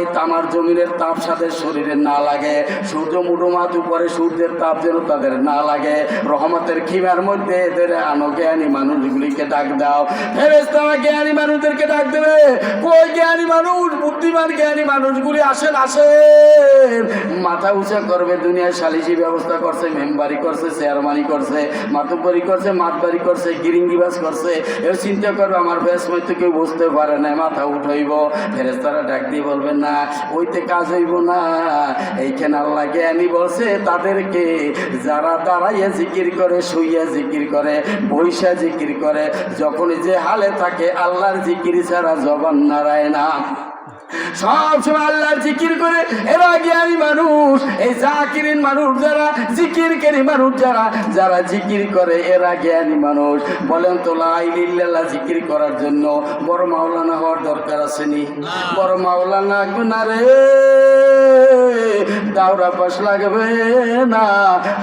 এই তামার জমিনের তাপ সাথে শরীরে না লাগে, সূর্য মুডুমাত উপরে সূর্যের তাপ যেন তাদের না লাগে। রহমতের খিমার মধ্যে এদের আনো, জ্ঞানী মানুষগুলিকে ডাক দাও। ফেরেশতারা জ্ঞানী মানুষদেরকে ডাক দেবে, কই জ্ঞানী মানুষ, বুদ্ধিমান জ্ঞানী মানুষগুলি আসেন, আসেন। মাথা উঁচা করবে, দুনিয়ায় সালিসি ব্যবস্থা করছে, মেম্বারি করছে, চেয়ারমানি করছে, মাতুব্বরি করছে, মাতবারি করছে, গিরিঙ্গিবাজ করছে, এও চিন্তা করবে আমার ফেসময় তো কেউ বুঝতে পারে না, মাথা উঠাইব। ফেরেশতারা ডাক দিয়ে বলবেন না, ওইতে কাজ হইব না, এইখানে আল্লাহ জ্ঞানী বলছে তাদেরকে যারা দাঁড়াইয়া জিকির করে, শুইয়া জিকির করে, বৈশা জিকির করে, যখন যে হালে থাকে আল্লাহর জিকির ছাড়া জবান নাড়ায় না, সব সময় আল্লাহর জিকির করে, এরা জ্ঞানী মানুষ। এই জাকিরিন মানুষ যারা, জিকিরকারী মানুষ যারা, যারা জিকির করে, এরা জ্ঞানী মানুষ। বলেন তো লা ইলাহা ইল্লাল্লাহ জিকির করার জন্য বড় মাওলানা হওয়ার দরকার আছে নি? বড় মাওলানা লাগবে না রে, দাওরা পাস লাগবে না,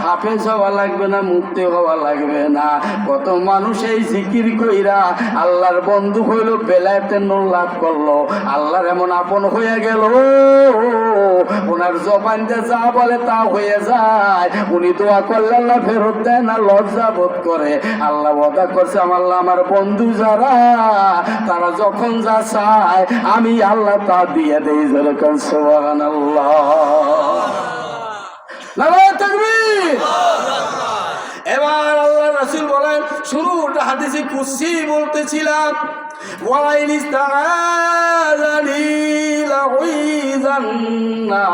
হাফেজ হওয়া লাগবে না, মুক্তি হওয়া লাগবে না। কত মানুষ এই জিকির কইরা আল্লাহর বন্ধু হইল, বেলায়েতের নূর লাভ করলো, আল্লাহর এমন আপন হয়ে গেল, ওনার জবান যে যা বলে তা হয়ে যায়। উনি দোয়া করলে আল্লাহ ফেরত দেয় না, লজ্জা বোধ করে। আল্লাহ ওয়াদা করছে, আল্লাহ আমার বন্ধু যারা, তারা যখন যা চায় আমি আল্লাহ তা দিয়ে দেই। যেরকম সুবহানাল্লাহ, নারায়ে তাকবীর। এবার আল্লাহ রাসূল বলেন, শুরুটা হাদিসে কুদসি বলতেছিলাম, ওয়াইন ইস্তাআযানি লাউইযান্না,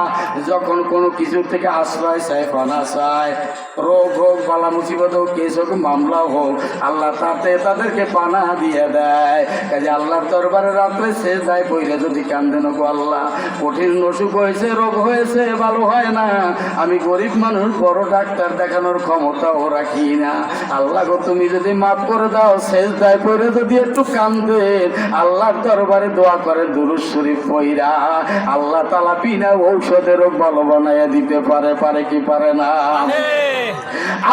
যখন কোনো কিছুর থেকে আশ্রয় চায়, পানা চায়, রোগ হোক, বালা মুসিবত হোক, কেস হোক, মামলা হোক, আল্লাহ তাদেরকে পানা দিয়ে দেয়। কাজে আল্লাহর দরবারে রাত্রে সেজদায় পড়ে যদি কান্দেন, গো আল্লাহ কঠিন অসুখ হয়েছে, রোগ হয়েছে, ভালো হয় না, আমি গরিব মানুষ, বড় ডাক্তার দেখানোর ক্ষমতাও রাখি না, আল্লাহ গো তুমি যদি মাফ করে দাও, সেজদায় পড়ে যদি একটু কান্দেন, আল্লাহর দরবারে দোয়া করে দুরূদ শরীফ পড়া, আল্লাহ তাআলা বিনা ঔষধে রোগ ভালো বানাইয়া দিতে পারে, পারে কি পারে না?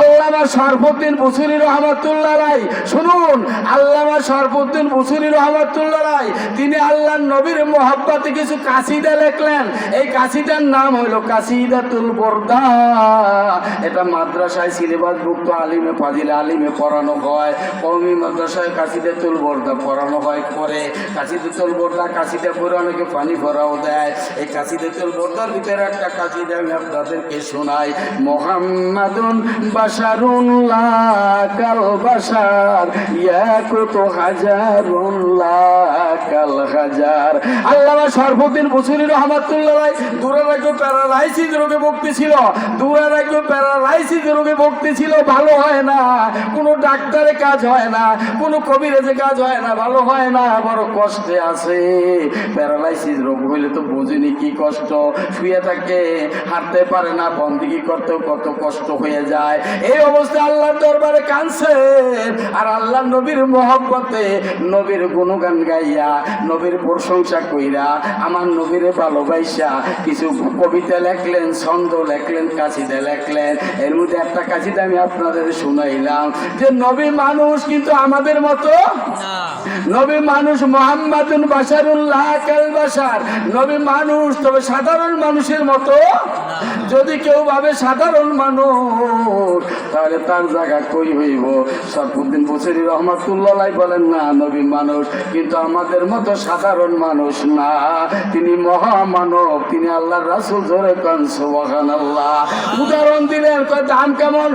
আল্লামা শরফুদ্দীন বুসরি রহমাতুল্লাহ আলাইহি, শুনুন, আল্লামা শরফুদ্দীন বুসরি রহমাতুল্লাহ আলাইহি তিনি আল্লাহর নবীর মহব্বতে কিছু কাসিদা লিখলেন। এই কাসিদার নাম হলো কাসিদাতুল বুরদা। এটা মাদ্রাসায় সিলেবাসভুক্ত আলিমে ফাজিল আলিমে পড়ানো হয়, কওমি মাদ্রাসায় কাসিদাতুল বুরদা পড়ানো হয়। পরে কাসিদাতুল বুরদা, কাসিদা পড়ে অনেকে পানি ভরাও দেয়। এই কাসিদাতুল বুরদার ভিতরে একটা কাসিদা আমি আপনাদেরকে শোনাই। মুহাম্মাদুন বাশারুল্লাহ কাল বাশার ইয়াকুতু হাজারুল্লাহ কাল হাজার। আল্লামা শরফুদ্দীন বুসরি রহমাতুল্লাহ দুরারোগ্য প্যারালাইসিস রোগে ভুগতেছিল, দুরারোগ্য প্যারালাইসিস রোগে ভুগতেছিল, ভালো হয় না, কোনো ডাক্তারে কাজ হয় না, কোনো কবিরাজে কাজ হয় না, ভালো হয় না, বড় কষ্টে আছে। প্যারালাইসিস রোগ হইলে তো বুঝিনি কি কষ্ট, শুয়ে থাকে, হাঁটতে পারে না, বন্দিগি করতেও কত কষ্ট হয়ে যায়। এই অবস্থা আল্লাহর দরবারে কাঁদছেন, আর আল্লাহ নবীর মহব্বতে, নবীর গুণগান গাইয়া, নবীর প্রশংসা কইরা, আমার নবীর ভালোবাসা কিছু কবিতা লেখলেন, ছন্দ লেখলেন, কাসিদা লেখলেন। এর মধ্যে একটা কাসিদা আমি আপনাদের শুনাইলাম, যে নবী মানুষ কিন্তু আমাদের মতো না, নবী মানুষ, মুহাম্মাদুন বাশারুল্লাহ কাল বাশার, নবী মানুষ, তবে সাধারণ মানুষের মতো। যদি কেউ ভাবে সাধারণ মানুষ, তাহলে তার জায়গা কই হইব? শরফুদ্দিন বুসরি রহমাতুল্লাহ বলেন না, নবী মানুষ কিন্তু আমাদের মতো সাধারণ মানুষ না, তিনি মহামানব, তিনি আল্লাহর রাসূল। জোরে কোন সুবহানাল্লাহ। উদাহরণ দিলেন, দাম কেমন?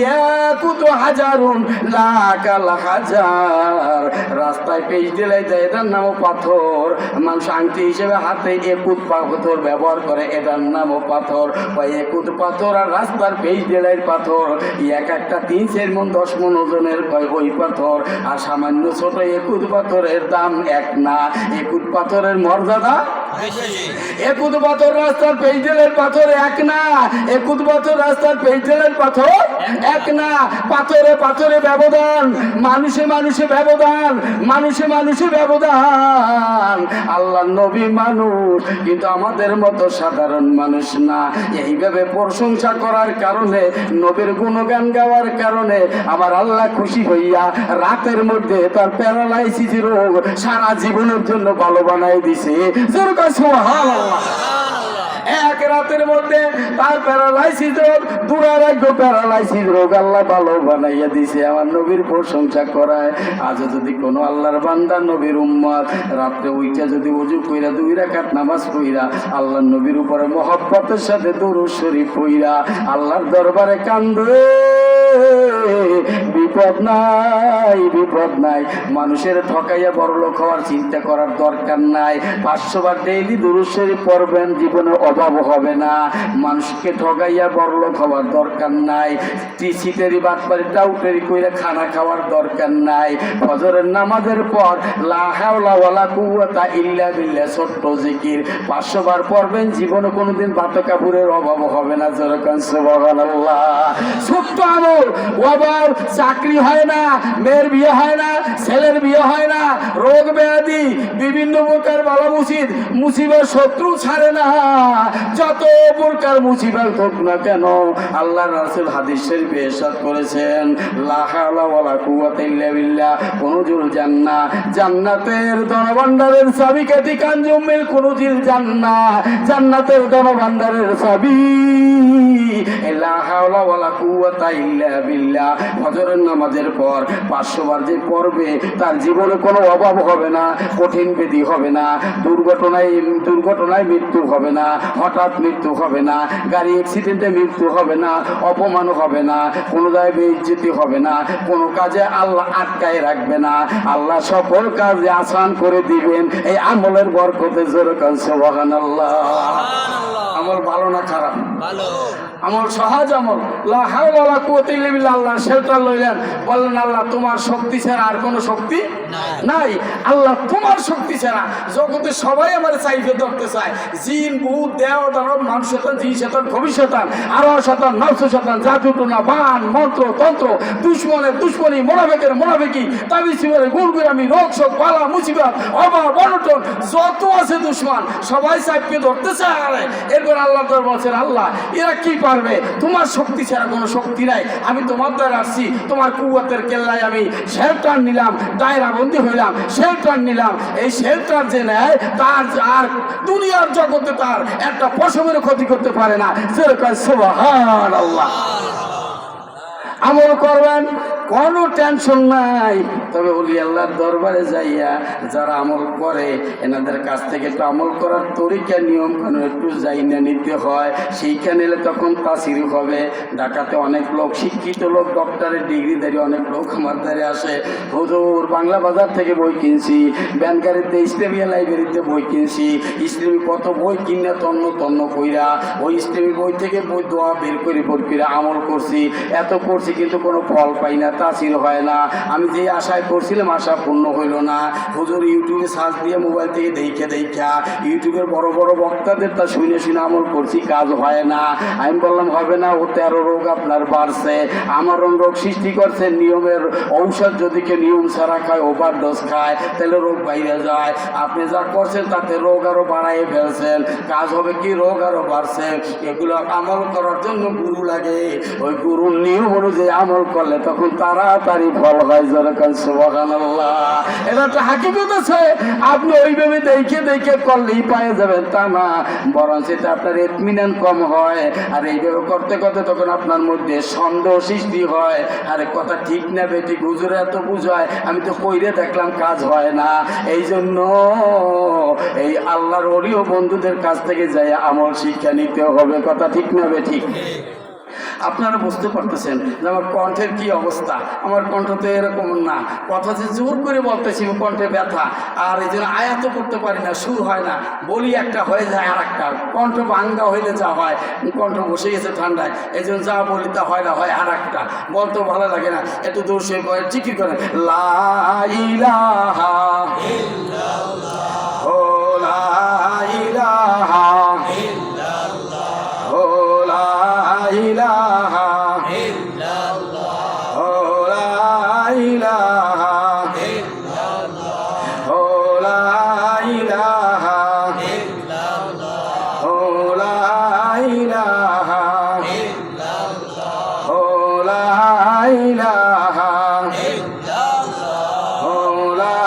ইয়াকুতু হাজারুন লাকাল হাজার। রাস্তায় পেজ দিলে যায়, এটার নামও পাথর। মানুষ আংটি হিসেবে হাতে একুত পাথর ব্যবহার করে, এটার নামও পাথর। একুত পাথর আর রাস্তার পেজ দিলের পাথর এক একটা 3 মণ 10 মণ ওজনের ওই পাথর। আর সামান্য ছোট একুত পাথরের দাম এক না। একুত পাথরের মর্যাদা, একুত পাথর রাস্তার পেইটেলের পাথর এক না। একুত পাথর রাস্তার পেইটেলের পাথর এক না। পাথরে পাথরে ব্যবধান, মানুষে মানুষে ব্যবধান, মানুষে মানুষে ব্যবধান। আল্লাহ নবী মানুষ কিন্তু আমাদের মতো সাধারণ মানুষ না। এইভাবে প্রশংসা করার কারণে, নবীর গুণগান গাওয়ার কারণে আমার আল্লাহ খুশি হইয়া রাতের মধ্যে তার প্যারালাইসিস রোগ সারা জীবনের জন্য ভালো বানাই দিছে। সুবহানাল্লাহ। এক রাতের মধ্যে তার প্যারালাইসিস রোগ, দুরারোগ্য প্যারালাইসিস রোগ আল্লাহ ভালো বানাইয়া দিছে। আমার নবীর প্রশংসা করায়। আজ যদি কোনো আল্লাহর বান্দা, নবীর উম্মত রাত্রে উইটা যদি ওযু কইরা 2 রাকাত নামাজ পড়িরা আল্লাহর নবীর উপরে মহব্বতের সাথে দুরূদ শরীফ পড়িরা আল্লাহর দরবারে কান্দে, বিপদ নাই, বিপদ নাই। মানুষের ঠকাইয়া বড়লোক হওয়ার চিন্তা করার দরকার নাই। 500 বার ডেইলি দুরূদ শরীফ পড়বেন, জীবনে অভাব হবে না। মানুষকে ঠকাইয়া বড়লোক হওয়ার দরকার নাই। টিসিটেরি বাটপারি টাউটেরি কইরা খানা খাওয়ার দরকার নাই। ফজরের নামাজের পর লা হাওলা ওয়ালা কুওয়াতা ইল্লা বিল্লাহ ছোট্ট জিকির 500 বার পড়বেন, জীবনে কোনোদিন ভাত কাপড়ের অভাব হবে না। যেরকম সুবহানাল্লাহ। ছোট্ট আমল, আবার চাকরি হয় না, মেয়ের বিয়ে হয় না, ছেলের বিয়ে হয় না, রোগ ব্যাধি, বিভিন্ন প্রকার বালা মুসিবত শত্রু ছাড়ে না। যত প্রকার মুসিবত হোক না কেন, আল্লাহ রাসূল হাদিস শরীফে ইরশাদ করেছেন, লা হাওলা ওয়ালা কুওয়াতা ইল্লা বিল্লাহ কুনুজুল জান্নাহ। জান্নাতের ধনভাণ্ডারের চাবি কাঠি কানজুম মিল কুনুজিল জান্নাহ। জান্নাতের ধনভাণ্ডারের চাবি লা হাওলা ওয়ালা কুওয়াতা ইল্লা বিল্লাহ। ফজরের নামাজের পর 500 বার যে পড়বে তার জীবনে কোনো অভাব হবে না, কঠিন ব্যাধি হবে না, দুর্ঘটনায় মৃত্যু হবে না, হঠাৎ মৃত্যু হবে না, গাড়ি অ্যাক্সিডেন্টে মৃত্যু হবে না, অপমান হবে না, কোনো জায়গায় বেইজ্জতি হবে না, কোনো কাজে আল্লাহ আটকায় রাখবে না। আল্লাহ সকল কাজে আসান করে দিবেন এই আমলের বরকতে। জোরে কান সুবহানাল্লাহ। আমল ভালো না খারাপ? ভালো। আমল সহজ আমল। লা হাওলা ওয়ালা কুওয়াতা ইল্লা বিল্লাহ। আল্লাহ শেল্টার লইলেন, বললেন আল্লাহ তোমার শক্তি ছাড়া আর কোনো শক্তি নাই। আল্লাহ তোমার শক্তি ছাড়া জগতে সবাই আমার চাইতে ধরতে চায়। জিন ভূত দেহ দানব মানুষ শয়তান জিন শয়তান ভবিষ্যতান আরো শয়তান নফস শয়তান জাদুটনা বান মন্ত্র তন্ত্র দুশমনের দুশমনি মুনাফিকের মুনাফিকি তাবিসিমের গুরগুরামি রোগ শোক বালা মুসিবত অভাব অনটন যত আছে দুশমন সবাই চাইতে ধরতে চায়। এরপর আল্লাহ বলছেন, আল্লাহ এরা কি পারবে? তোমার শক্তি ছাড়া কোনো শক্তি নাই। আমি তোমার দ্বারা আসছি, তোমার কুওয়াতের কেল্লায় আমি শেল্টার নিলাম, দায়রা বন্দী হইলাম, শেল্টার নিলাম। এই শেল্টার যে নেয় তার আর দুনিয়ার জগতে তার একটা পশমের ক্ষতি করতে পারে না। যেরকম সুবহানাল্লাহ। আমল করবেন, কোনো টেনশন নাই। তবে ওলি আল্লাহর দরবারে যাইয়া যারা আমল করে এনাদের কাছ থেকে একটু আমল করার তরিকা নিয়ম কানুন একটু যাইনা নিতে হয়। সেইখানে এলে তখন তাসির হবে। ঢাকাতে অনেক লোক, শিক্ষিত লোক, ডক্টরের ডিগ্রিধারী অনেক লোক আমার দ্বারে আসে, হুজুর বাংলা বাজার থেকে বই কিনছি, ব্যানকারিতে ইসলামিয়া লাইব্রেরিতে বই কিনছি, ইসলামী কত বই কিনে তন্ন কইরা ওই ইসলামী বই থেকে বই দোয়া বের করে পড়িরা আমল করছি, এত করছি কিন্তু কোনো ফল পাই না, তাসির হয় না। আমি যে আশায় করছিলাম আশা পূর্ণ হইল না। হুজুর ইউটিউবে সার্চ দিয়ে মোবাইল থেকে দেখা ইউটিউবের বড় বড় বক্তাদের তা শুনে আমল করছি, কাজ হয় না। আমি বললাম হবে না, ও 13 রোগ আপনার বাড়ছে, আমার রোগ সৃষ্টি করছে। নিয়মের ঔষধ যদি কেউ নিয়ম ছাড়া খায়, ওভারডোজ খায়, তাহলে রোগ বাইরে যায়। আপনি যা করছেন তাতে রোগ আরো বাড়াই ফেলছেন, কাজ হবে কি? রোগ আরো বাড়ছে। এগুলো আমল করার জন্য গুরু লাগে, ওই গুরুর নিয়ম অনুযায়ী আমল করলে তখন তাড়াতাড়ি ফল হয়। যেরকম সুবহানাল্লাহ। এটা একটা হাকিকত আছে। আপনি ওইভাবে দেখে দেখে করলেই পায়ে যাবেন তা না, বরং সেটা আপনার ইতমিনান কম হয়। আর এইভাবে করতে করতে তখন আপনার মধ্যে সন্দেহ সৃষ্টি হয়, আরে কথা ঠিক না বেঠিক, হুজুরে এত বুঝায়, আমি তো কইরে দেখলাম কাজ হয় না। এই জন্য এই আল্লাহর ওলিও বন্ধুদের কাছ থেকে যাই আমল শিক্ষা নিতে হবে। কথা ঠিক না বেঠিক? আপনারা বুঝতে পারতেছেন যে আমার কণ্ঠের কি অবস্থা। আমার কণ্ঠ তো এরকম না, কথা যে জোর করে বলতেছি কণ্ঠে ব্যথা, আর এই জন্য আয়াত করতে পারি না, সুর হয় না, বলি একটা হয়ে যায় আর একটা, কণ্ঠ ভাঙ্গা হইলে যা হয়, কণ্ঠ বসে গেছে ঠান্ডায়, এই জন্য যা বলি তা হয় না, হয় আর একটা, বলতেও ভালো লাগে না, একটু দূর সে ঠিকই করে লা ইলাহা ইল্লাল্লাহ, ও লা ইলাহা ইল্লাল্লাহ, ও লা ইলাহা ইল্লাল্লাহ, ও লা ইলাহা ইল্লাল্লাহ, ও লা ইলাহা ইল্লাল্লাহ, ও লা ইলাহা ইল্লাল্লাহ, ও লা ইলাহা ইল্লাল্লাহ, ও লা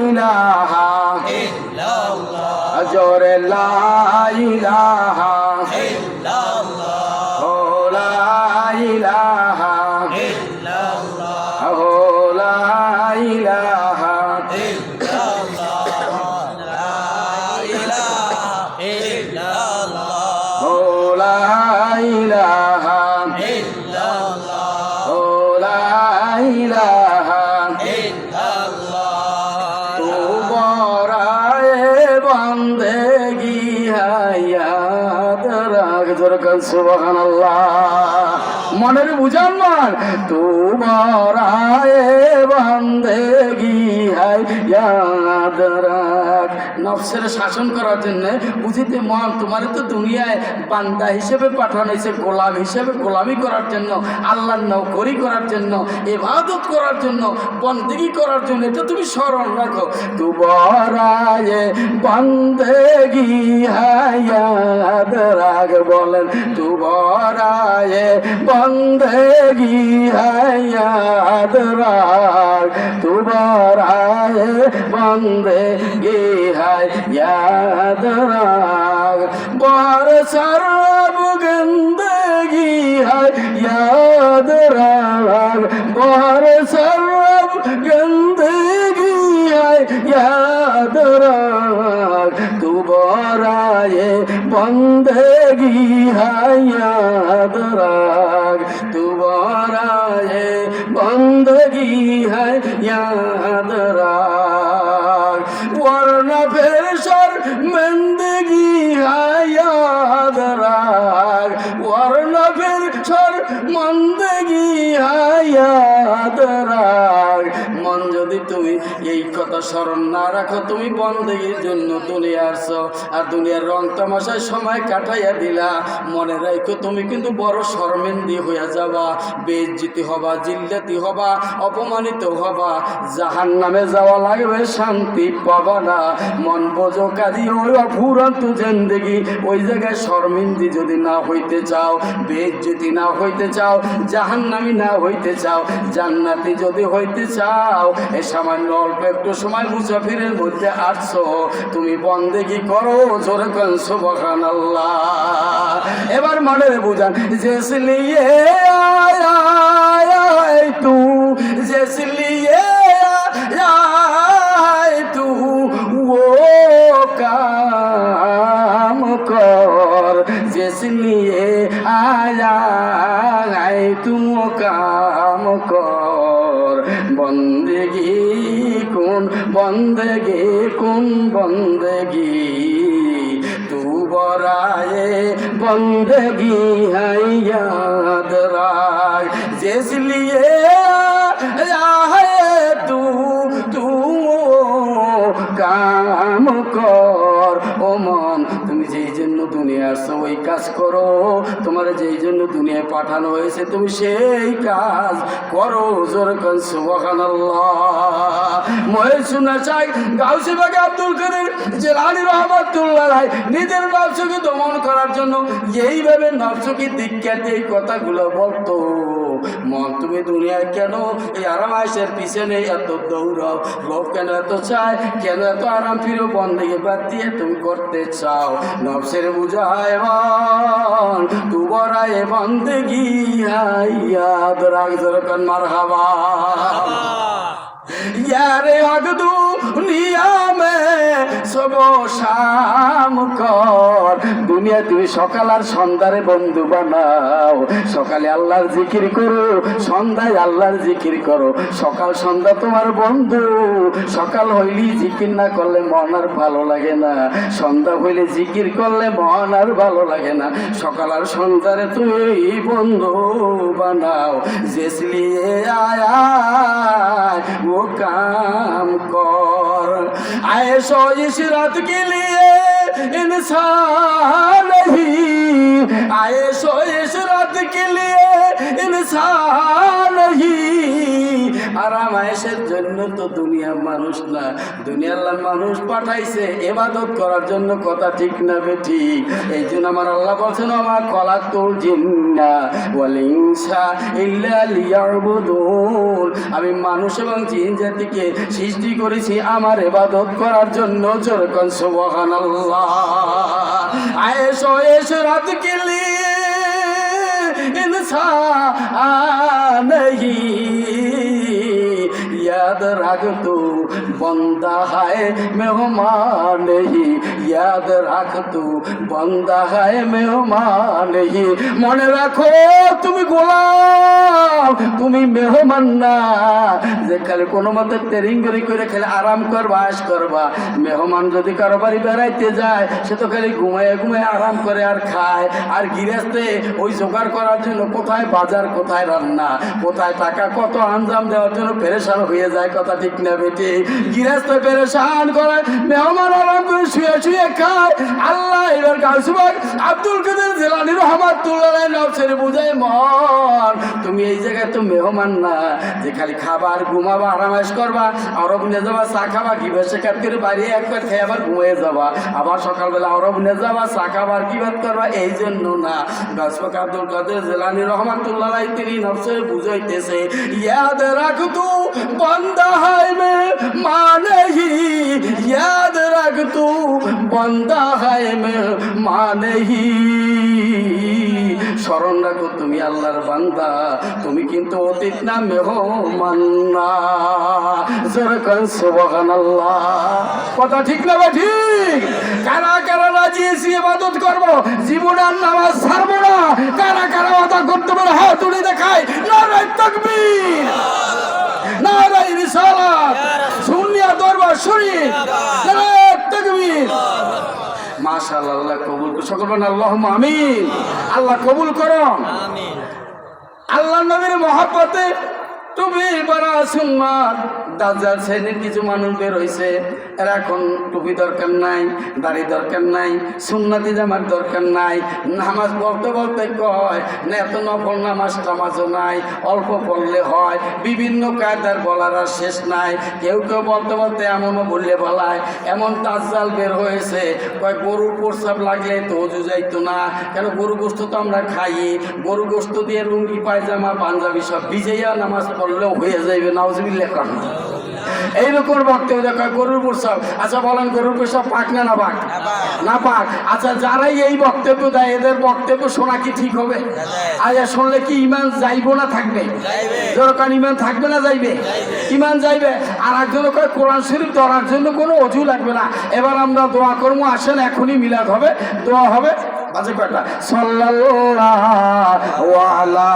ইলাহা ইল্লাল্লাহ, জোরে লা ইলাহা ইল্লাল্লাহ, ও লা ইলাহা ইল্লাল্লাহ, ও লা ইলাহা ইল্লাল্লাহ, লা ইলাহা ইল্লাল্লাহ, ও লা ইলাহা ইল্লাল্লাহ, ও লা ইলাহা ইল্লাল্লাহ, তু বরায়ে বন্দেগি হায়াত রাখ। যেরকম সুবহানাল্লাহ। মনের বুঝান মান তোমারায়ে বন্দেগি হায়াত রাখ। নফসের শাসন করার জন্য বুঝিতে মন, তোমার তো দুনিয়ায় বান্দা হিসেবে পাঠানো হয়েছে, গোলাম হিসেবে গোলামি করার জন্য, আল্লাহর নওকরি করার জন্য, ইবাদত করার জন্য, বন্দেগি করার জন্য। এটা তুমি স্মরণ রাখো। তোমারায়ে বন্দেগি হায়াত রাখ। বলেন তোমারায়ে বন্দেগি হায়াত রাখ, তোমারায়ে বন্দেগি হায়াত রাখ, বার সরব গন্দগি হায়াত রাখ, বার সরব গন্দগি হায়াত রাখ, তোমারায়ে বন্দেগি হায়াত রাখ, তোমারায়ে বন্দেগি হায়াত রাখ, वरना फिर शर्मिंदगी याद राख, वरना फिर शर्मिंदगी याद राख। মন যদি তুমি এই কথা স্মরণ না রাখো, তুমি বন্দেগীর জন্য দুনিয়া আসছো, আর দুনিয়ার রং তামাশায় সময় কাটাইয়া দিলা, মনে রাখো তুমি কিন্তু বড় শর্মিন্দি হইয়া যাবা, বেইজ্জতি হবা, জিল্লাতি হবা, অপমানিত হবা, জাহান্নামে যাওয়া লাগবে, শান্তি পাবা না। মন বোঝো কাজী ওই অফুরন্ত জিন্দেগি, ওই জায়গায় শর্মিন্দি যদি না হইতে চাও, বেইজ্জতি না হইতে চাও, জাহান্নামী না হইতে চাও, জান্নাতি যদি হইতে চাও, এই সামান্য অল্প একটু সময় মুসাফিরের মধ্যে আসছো, তুমি বন্দেগি করো। জোরে করেন সুবহানাল্লাহ। এবার মনে বুঝান, জেসলিয়ে আয়া তু, জেসলিয়ে তু वो काम कर, जिसलिए आया है तुम काम कर, बंदगी कौन बंदगी कौन बंदगी, तू बराए बंदगी है याद राख, जिसलिए आया है तू কাম কর। ও মন, তুমি যেই জন্য দুনিয়া আসছো ওই কাজ করো, তোমার যেই জন্য দুনিয়ায় পাঠানো হয়েছে তুমি সেই কাজ করো। জোরে কোন সুবহানাল্লাহ। মই শোনা চাই গাউসে বাগে আব্দুল কাদের জিলানী রাহমাতুল্লাহ আলাইহি নিজের নফসকে দমন করার জন্য এইভাবে নফসকে দীক্ষা দিয়ে কথাগুলো বলতো। মন তুমি দুনিয়ায় কেন এই আরামাইশের পিছনে এত দৌড়াও? লোক কেন এত চায়, কেন এত আরাম ফিরো বন্দেগি বাদ দিয়ে তুমি করতে চাও? নফসের বুঝায় মন তুবরায় বন্দেগি ইয়াদ রাখ যখন মারহাবা यारे हक दुनिया में सब शाम कर दुनिया তুমি সকাল আর সন্ধ্যারে বন্ধু বানাও। সকালে আল্লাহর জিকির করো, সন্ধ্যায় আল্লাহর জিকির করো। সকাল সন্ধ্যা তোমার বন্ধু। সকাল হইলি জিকির না করলে মন আর ভালো লাগে না, সন্ধ্যা হইলে জিকির করলে মন আর ভালো লাগে না। সকাল আর সন্ধ্যারে তুমি বন্ধু বানাও। जिसलिए आया वो काम कर आए सो इस रात के लिए इंसान नहीं आए सो इस रात के लिए इंसान नहीं আরাম আয়েশের জন্য তো দুনিয়ার মানুষ না, দুনিয়ার মানুষ পাঠাইছে ইবাদত করার জন্য। কথা ঠিক না বেঠিক? এই জন্য আমার আল্লাহ বলছেন আমার খলাকুল জিন্না ওয়াল ইনসা ইল্লা লিয়াবুদুন, আমি মানুষ এবং জিন জাতিকে সৃষ্টি করেছি আমার ইবাদত করার জন্য। জোরে কোন সুবহানাল্লাহ। আয়েশো এস রাত কে লিয়ে इंसान नहीं याद रख तू बंदा है मेहमान नहीं याद रख तू बंदा है मेहमान नहीं মনে রাখো তুমি গোলাম, তুমি মেহমান না যে খালি কোনো মতে তেরিঙ্গরি করে খেলে আরাম করবা আশ করবা। মেহমান যদি কারো বাড়ি বেড়াইতে যায় সে তো খালি ঘুমায় ঘুমায় আরাম করে আর খায়। আর গৃহস্থে ওই জোগাড় করার জন্য কোথায় বাজার, কোথায় রান্না, কোথায় টাকা, কত আঞ্জাম দেওয়ার জন্য পেরেশান হয়ে যায়। কথা ঠিক না বেটি? গৃহস্থ পেরেশান করে, মেহমান আরাম করে শুয়ে শুয়ে খায়। আল্লাহ এবার গাউসুবাগ আব্দুল কাদের জিলানী রহমাতুল্লাহ নফসের বুঝায় মন তুমি এই জায়গায় তো মেহমান না যে খালি খাবার ঘুমাবা আরামাইশ করবা, আরব নিয়ে যাবা চা খাবা, কি বেশে কাট করে বাড়ি একবার খেয়ে আবার ঘুমিয়ে যাবা, আবার সকালবেলা আরব নিয়ে যাবা চা খাবার কি বাদ করবা। এই জন্য না, গাউসুবাগ আব্দুল কাদের জিলানী রহমাতুল্লাহ তিনি নফসের বুঝাইতেছে ইয়াদ রাখ তু बंदा है मैं माने ही याद रख तू बंदा है मैं माने ही স্মরণ রাখো তুমি আল্লাহর বান্দা, তুমি কিন্তু অতীত না মেহমান না। যেরকম সুবহানাল্লাহ। কথা ঠিক না ঠিক? কারা কারা রাজি এসে ইবাদত করবো, জীবন আর নামাজ ছাড়বো না? কারা কারা ওয়াদা করতে পারে হাত তুলে দেখায়? নারায়ে তাকবীর, নারায়ে রিসালাত, সুন্নিয়া দরবার শরীফ, নারায়ে তাকবীর। মাশাআল্লাহ, আল্লাহ কবুল করুন। সকল বলেন আল্লাহুম্মা আমিন। আল্লাহ কবুল করুন। আল্লাহ নবীর মহব্বতে টুপি পরা সুন্নাত। দাজ্জাল শ্রেণীর কিছু মানুষ বের হয়েছে, এরা এখন টুপি দরকার নাই, দাড়ি দরকার নাই, সুন্নাতি জামার দরকার নাই। নামাজ বলতে বলতে কয় না এত নফল নামাজ টামাজও নাই, অল্প পড়লে হয়। বিভিন্ন কায়দার বলার আর শেষ নাই। কেউ কেউ বলতে বলতে এমনও বললে বলায় এমন দাজ্জাল বের হয়েছে কয় গরুর প্রস্রাব লাগলে তো অজু যাইতো না। কেন? গরু গোস্ত তো আমরা খাই, গরু গোস্ত দিয়ে লুঙ্গি পায়জামা পাঞ্জাবি সব ভিজাইয়া নামাজ পড়লেও হয়ে যাইবে। নাউজুবিল্লাহ কর। এইরকম বক্তব্য দেখা গরুর প্রস্রাব। আচ্ছা বলেন গরুর প্রস্রাব পাক না না পাক? না পাক। আচ্ছা যারাই এই বক্তব্য দেয় এদের বক্তব্য শোনা কি ঠিক হবে? আচ্ছা শুনলে কি ইমান যাইব না থাকবে? যখন ইমান থাকবে না যাইবে? ইমান যাইবে। আর একজন কয় কোরআন শরীফ ধরার জন্য কোনো অজু লাগবে না। এবার আমরা দোয়া করবো, আসেন এখনই মিলাদ হবে, দোয়া হবে। বাজে কয়টা? সাল্লাল্লাহু আলা